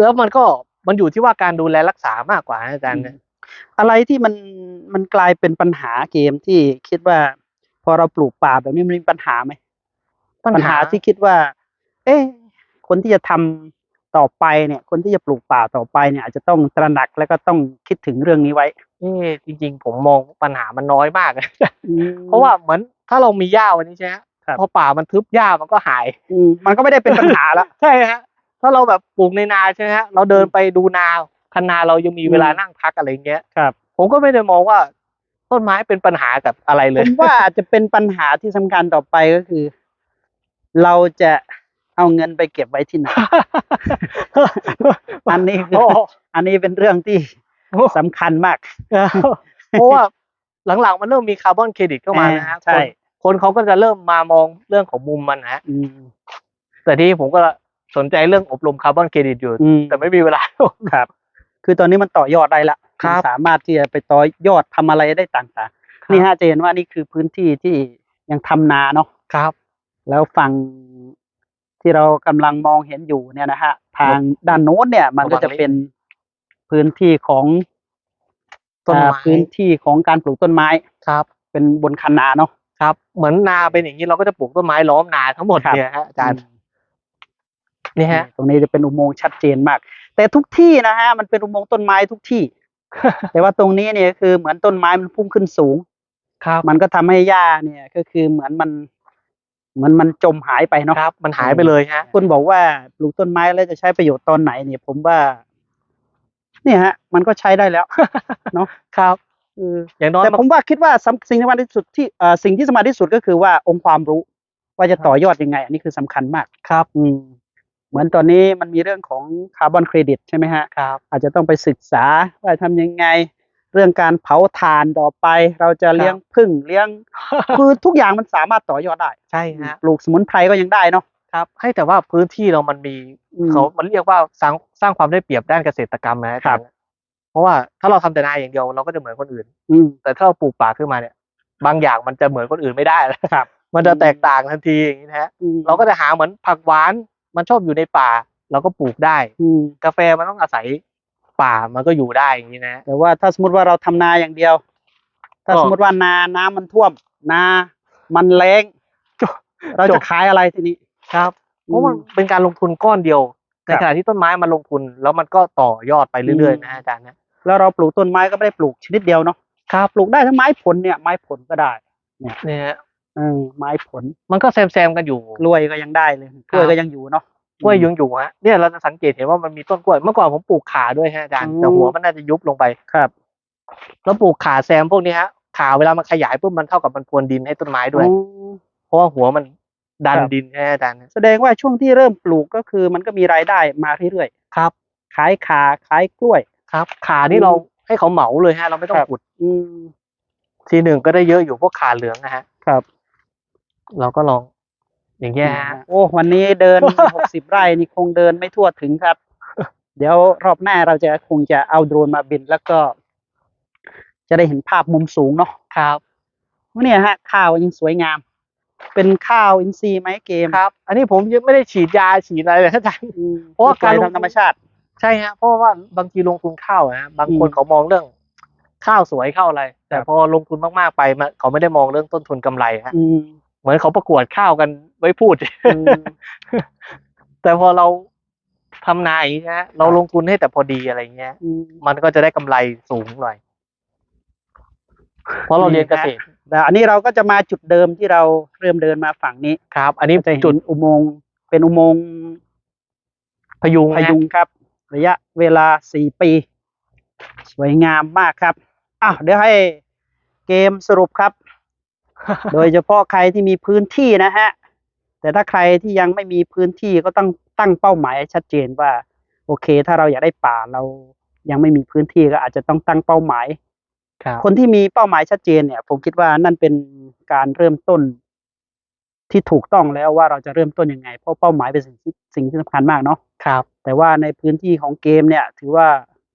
แล้วมันอยู่ที่ว่าการดูแลรักษามากกว่าอาจารย์ อะไรที่มันกลายเป็นปัญหาเกมที่คิดว่า พอเราปลูกป่าแบบนี้มันมีปัญหาไหมปัญหาที่คิดว่า เอ๊ะคนที่จะทำต่อไปเนี่ย คนที่จะปลูกป่าต่อไปเนี่ยอาจจะต้องตระหนักแล้วก็ต้องคิดถึงเรื่องนี้ไว้ จริงๆผมมองปัญหามันน้อยมาก เพราะว่าเหมือนถ้าเรามีหญ้าวันนี้ใช่ไหมพอป่ามันทึบหญ้ามันก็หาย มันก็ไม่ได้เป็นปัญหาแล้ว ใช่ฮะถ้าเราแบบปลูกในนาใช่ไหมฮะเราเดินไปดูนาคันนาเรายังมีเวลานั่งพักอะไรเงี้ย ครับ ผมก็ไม่ได้มองว่าต้นไม้เป็นปัญหากับอะไรเล ผ ย มว่าอาจจะเป็นปัญหาที่สำคัญต่อไปก็คือ เราจะเอาเงินไปเก็บไว้ที่ไหน อันนี้เป็นเรื่องที่สำคัญมาก เพราะว่าหลังๆมันเริ่มมีคาร์บอนเครดิตเข้ามานะฮะ ใช่ คนเขาก็จะเริ่มมามองเรื่องของมุมมันนะฮะแต่ที่ผมก็สนใจเรื่องอบรมคาร์บอนเครดิตอยู่แต่ไม่มีเวลา ครับ คือตอนนี้มันต่อยอดได้ละ ครับ สามารถที่จะไปต่อยอดทำอะไรได้ต่างๆนี่ฮะจะเห็นว่านี่คือพื้นที่ที่ยังทำนาเนาะ ครับ แล้วฝั่งที่เรากำลังมองเห็นอยู่เนี่ยนะฮะทางด้านโน้นเนี่ย มันก็จะเป็นพื้นที่ของต้นไม้ พื้นที่ของการปลูกต้นไม้ ครับ เป็นบนคันนาเนาะ ครับเหมือนนาเป็นอย่างนี้เราก็จะปลูกต้นไม้ล้อมนาทั้งหมดเนี่ยฮะอาจารย์นี่ฮะ ตรงนี้จะเป็นอุโมงค์ชัดเจนมาก แต่ทุกที่นะฮะมันเป็นอุโมงค์ต้นไม้ทุกที่ แต่ว่าตรงนี้เนี่ยคือเหมือนต้นไม้มันพุ่งขึ้นสูง ครับ มันก็ทำให้หญ้าเนี่ยก็คือเหมือนมันจมหายไปเนาะ ครับ มันหายไปเลยฮะ คุณบอกว่าปลูกต้นไม้แล้วจะใช้ประโยชน์ตอนไหนเนี่ย ผมว่า เนี่ยฮะมันก็ใช้ได้แล้ว เนาะ ครับอย่างน้อย แต่ผมว่าคิดว่าสิ่งที่สำคัญที่สุดที่สิ่งที่สำคัญที่สุดก็คือว่าองค์ความรู้ว่าจะต่อยอดยังไง อันนี้คือสำคัญมาก ครับ เหมือนตอนนี้มันมีเรื่องของคาร์บอนเครดิตใช่ไหมฮะ ครับ อาจจะต้องไปศึกษาว่าทำยังไง เรื่องการเผาถ่านต่อไป เราจะเลี้ยงผึ้งเลี้ยง คือทุกอย่างมันสามารถต่อยอดได้ ใช่ฮะ ปลูกสมุนไพรก็ยังได้เนาะ ครับให้แต่ว่าพื้นที่เรามันมีมันเรียกว่าสร้างความได้เปรียบด้านเกษตรกรรมนะครับเพราะว่าถ้าเราทำแต่นาอย่างเดียวเราก็จะเหมือนคนอื่นแต่ถ้าเราปลูกป่าขึ้นมาเนี่ยบางอย่างมันจะเหมือนคนอื่นไม่ได้แล้วมันจะแตกต่างทันทีอย่างนี้นะฮะเราก็จะหาเหมือนผักหวานมันชอบอยู่ในป่าเราก็ปลูกได้กาแฟมันต้องอาศัยป่ามันก็อยู่ได้อย่างนี้นะแต่ว่าถ้าสมมติว่าเราทำนาอย่างเดียวถ้าสมมติว่าน้ำมันท่วมนามันแล้งเราจะขายอะไรทีนี้ครับเพราะมันเป็นการลงทุนก้อนเดียวในขณะที่ต้นไม้มันลงทุนแล้วมันก็ต่อยอดไปเรื่อยๆนะอาจารย์นะแล้วเราปลูกต้นไม้ก็ไม่ได้ปลูกชนิดเดียวเนาะครับปลูกได้ทั้งไม้ผลเนี่ยไม้ผลก็ได้เนี่ยไม้ผลมันก็แซมกันอยู่กล้วยก็ยังได้เลยกล้วยก็ยังอยู่เนาะกล้วยยังอยู่ฮะเนี่ยเราจะสังเกตเห็นว่ามันมีต้นกล้วยเมื่อก่อนผมปลูกข่าด้วยฮะอาจารย์แต่หัวมันน่าจะยุบลงไปครับแล้วปลูกข่าแซมพวกนี้ฮะข่าเวลามันขยายปุ๊บมันเท่ากับมันพรวนดินให้ต้นไม้ด้วยเพราะว่าหัวมันดันดินอาจารย์แสดงว่าช่วงที่เริ่มปลูกก็คือมันก็มีรายได้มาเรื่อยๆครับขายข่าขายกล้วยครับข่านี่เราให้เขาเหมาเลยฮะเราไม่ต้องขุดทีหนึ่งก็ได้เยอะอยู่พวกข่าเหลืองนะฮะครับเราก็ลองอย่างเงี้ยโอ้วันนี้เดิน 60 ไร่นี่คงเดินไม่ทั่วถึงครับ เดี๋ยวรอบหน้าเราคงจะเอาโดรนมาบินแล้วก็จะได้เห็นภาพมุมสูงเนาะครับเนี่ยฮะข้าวยังสวยงามเป็นข้าวอินทรีย์ไหมเกมครับอันนี้ผมยังไม่ได้ฉีดยาฉีดอะไรเลยอาจารย์เพราะว่าการทำธรรมชาติใช่ฮะเพราะว่าบางทีลงทุนข้าวนะบางคนเขามองเรื่องข้าวสวยข้าวอะไรแต่พอลงทุนมากๆไปเขาไม่ได้มองเรื่องต้นทุนกำไรฮะเหมือนเขาประกวดข้าวกันไว้พูดแต่พอเราทำนาอย่างนี้นะเราลงทุนให้แต่พอดีอะไรเงี้ยมันก็จะได้กำไรสูงหน่อยเพราะเราเรียนเกษตรแต่อันนี้เราก็จะมาจุดเดิมที่เราเริ่มเดินมาฝั่งนี้ครับอันนี้จุดอุโมงค์เป็นอุโมงค์พยุงครับระยะเวลา4 ปีสวยงามมากครับเดี๋ยวให้เกมสรุปครับ โดยเฉพาะใครที่มีพื้นที่นะฮะแต่ถ้าใครที่ยังไม่มีพื้นที่ก็ต้องตั้งเป้าหมายชัดเจนว่าโอเคถ้าเราอยากได้ป่าเรายังไม่มีพื้นที่ก็อาจจะต้องตั้งเป้าหมายคนที่มีเป้าหมายชัดเจนเนี่ยผมคิดว่านั่นเป็นการเริ่มต้นที่ถูกต้องแล้วว่าเราจะเริ่มต้นยังไงเพราะเป้าหมายเป็นสิ่งที่สำคัญมากเนาะครับแต่ว่าในพื้นที่ของเกมเนี่ยถือว่า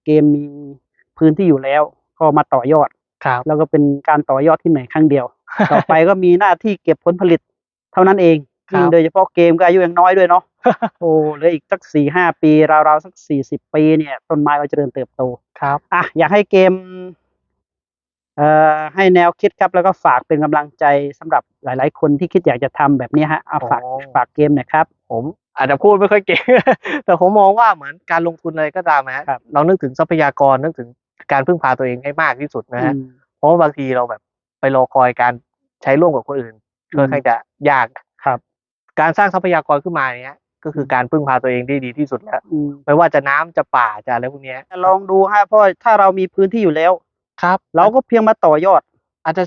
เกมมีพื้นที่อยู่แล้วก็มาต่อยอดแล้วก็เป็นการต่อยอดที่เหนื่อยครั้งเดียว ต่อไปก็มีหน้าที่เก็บผลผลิตเท่านั้นเองโดยเฉพาะเกมก็อายุยังน้อยด้วยเนาะ โอ้เหลืออีกสัก 4-5 ปีราวๆสัก40 ปีเนี่ยต้นไม้ก็เจริญเติบโตครับอยากให้เกมให้แนวคิดครับแล้วก็ฝากเป็นกำลังใจสำหรับหลายๆคนที่คิดอยากจะทำแบบนี้ฮะฝากเกมหน่อยครับผมอาจจะพูดไม่ค่อยเก่ง แต่ผมมองว่าเหมือนการลงทุนอะไรก็ตามนะเรานึกถึงทรัพยากรนึกถึงการพึ่งพาตัวเองให้มากที่สุดนะฮะเพราะว่าบางทีเราแบบไปรอคอยการใช้ร่วมกับคนอื่นค่อนข้างจะยากครับการสร้างทรัพยากรขึ้นมาเนี้ยก็คือการพึ่งพาตัวเองได้ดีที่สุดแล้วไม่ว่าจะน้ำจะป่าจะอะไรพวกนี้ลองดูฮะเพราะถ้าเรามีพื้นที่อยู่แล้วครับเราก็เพียงมาต่อยอดอาจจะ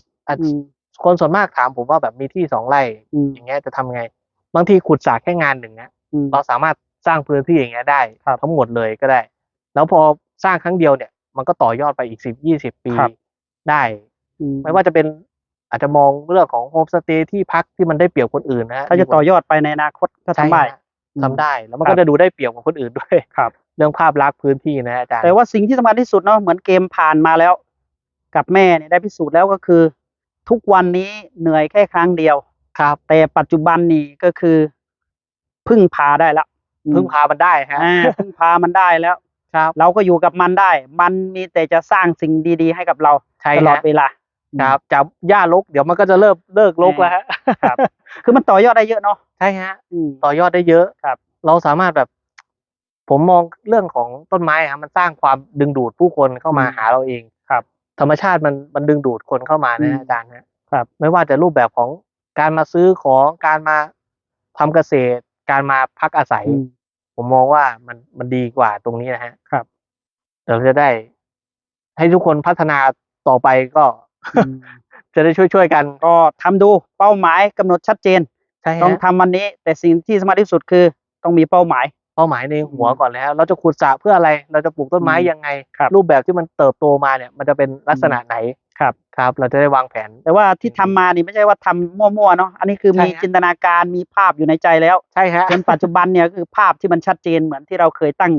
คนส่วนมากถามผมว่าแบบมีที่2 ไร่อย่างเงี้ยจะทำไงบางทีขุดสระแค่งานหนึ่งนะเราสามารถสร้างพื้นที่อย่างเงี้ยได้ทั้งหมดเลยก็ได้แล้วพอสร้างครั้งเดียวเนี่ยมันก็ต่อยอดไปอีก10-20 ปีได้ไม่ว่าจะเป็นอาจจะมองเรื่องของโฮมสเตย์ที่พักที่มันได้เปรียบคนอื่นนะถ้าจะต่อยอดไปในอนาคตก็ทำได้แล้วมันก็จะดูได้เปรียบกว่าคนอื่นด้วยเรื่องภาพลักษณ์พื้นที่นะอาจารย์แต่ว่าสิ่งที่สำคัญที่สุดเนาะเหมือนเกมผ่านมาแล้วกับแม่เนี่ยได้พิสูจน์แล้วก็คือทุกวันนี้เหนื่อยแค่ครั้งเดียวครับแต่ปัจจุบันนี่ก็คือพึ่งพาได้แล้วพึ่งพามันได้ฮะพึ่งพามันได้แล้วเราก็อยู่กับมันได้มันมีแต่จะสร้างสิ่งดีๆให้กับเราตลอดเวลาครับจับหญ้ารกเดี๋ยวมันก็จะเลิกรกแล้วฮะครับคือมันต่อยอดได้เยอะเนาะใช่ฮะต่อยอดได้เยอะครับเราสามารถแบบผมมองเรื่องของต้นไม้ครับมันสร้างความดึงดูดผู้คนเข้ามาหาเราเองครับธรรมชาติมันดึงดูดคนเข้ามานะอาจารย์นะครับไม่ว่าจะรูปแบบของการมาซื้อของการมาทำเกษตรการมาพักอาศัยผมมองว่ามันดีกว่าตรงนี้นะฮะครับ เราจะได้ ให้ทุกคนพัฒนาต่อไปก็ อืม จะได้ช่วยๆกัน ก็ทำดูเป้าหมายกำหนดชัดเจน ใช่ ต้องทำวันนี้ แต่สิ่งที่สำคัญที่สุดคือต้องมีเป้าหมาย เป้าหมายในหัวก่อนแล้ว เราจะขุดสระเพื่ออะไร เราจะปลูกต้นไม้ยังไง ครับ รูปแบบที่มันเติบโตมาเนี่ย มันจะเป็นลักษณะไหน ครับ ครับ เราจะได้วางแผน แต่ว่าที่ทำมานี่ไม่ใช่ว่าทำมั่วๆเนาะอันนี้คือ ใช่ มี ฮะ จินตนาการมีภาพอยู่ในใจแล้ว ใช่ครับ จนปัจจุบันเนี่ยคือภาพที่มันชัดเจนเหมือนที่เราเคยตั้ง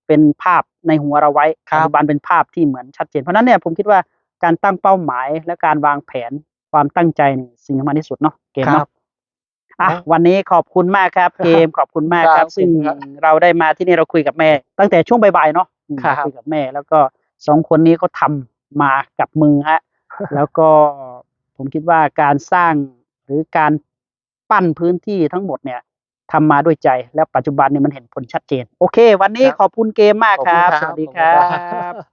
เป็นภาพในหัวเราไว้ ครับ ปัจจุบันเป็นภาพที่เหมือนชัดเจนเพราะฉะนั้นเนี่ยผมคิดว่าการตั้งเป้าหมายและการวางแผนความตั้งใจนี่สิ่งสำคัญที่สุดเนาะเกม ครั เนาะ บ อ่ะวันนี้ขอบคุณมากครับเกมขอบคุณมากค ครั รั บบ ซึ่ง ขอบคุณครับ เราได้มาที่นี่เราคุยกับแม่ ตั้งแต่ช่วงบ่ายๆเนาะ ครับ เราคุยกับแม่ แล้วก็2 คนนี้เขาทำมากับมือฮะ แล้วก็ผมคิดว่าการสร้างหรือการปั้นพื้นที่ทั้งหมดเนี่ยทำมาด้วยใจแล้วปัจจุบันเนี่ยมันเห็นผลชัดเจน โอเค วันนี้ ครับ ขอบคุณเกมมาก ขอบ ค คุณ รับ ครับ สวัสดี ขอบ ค คุณ รั ครับ บ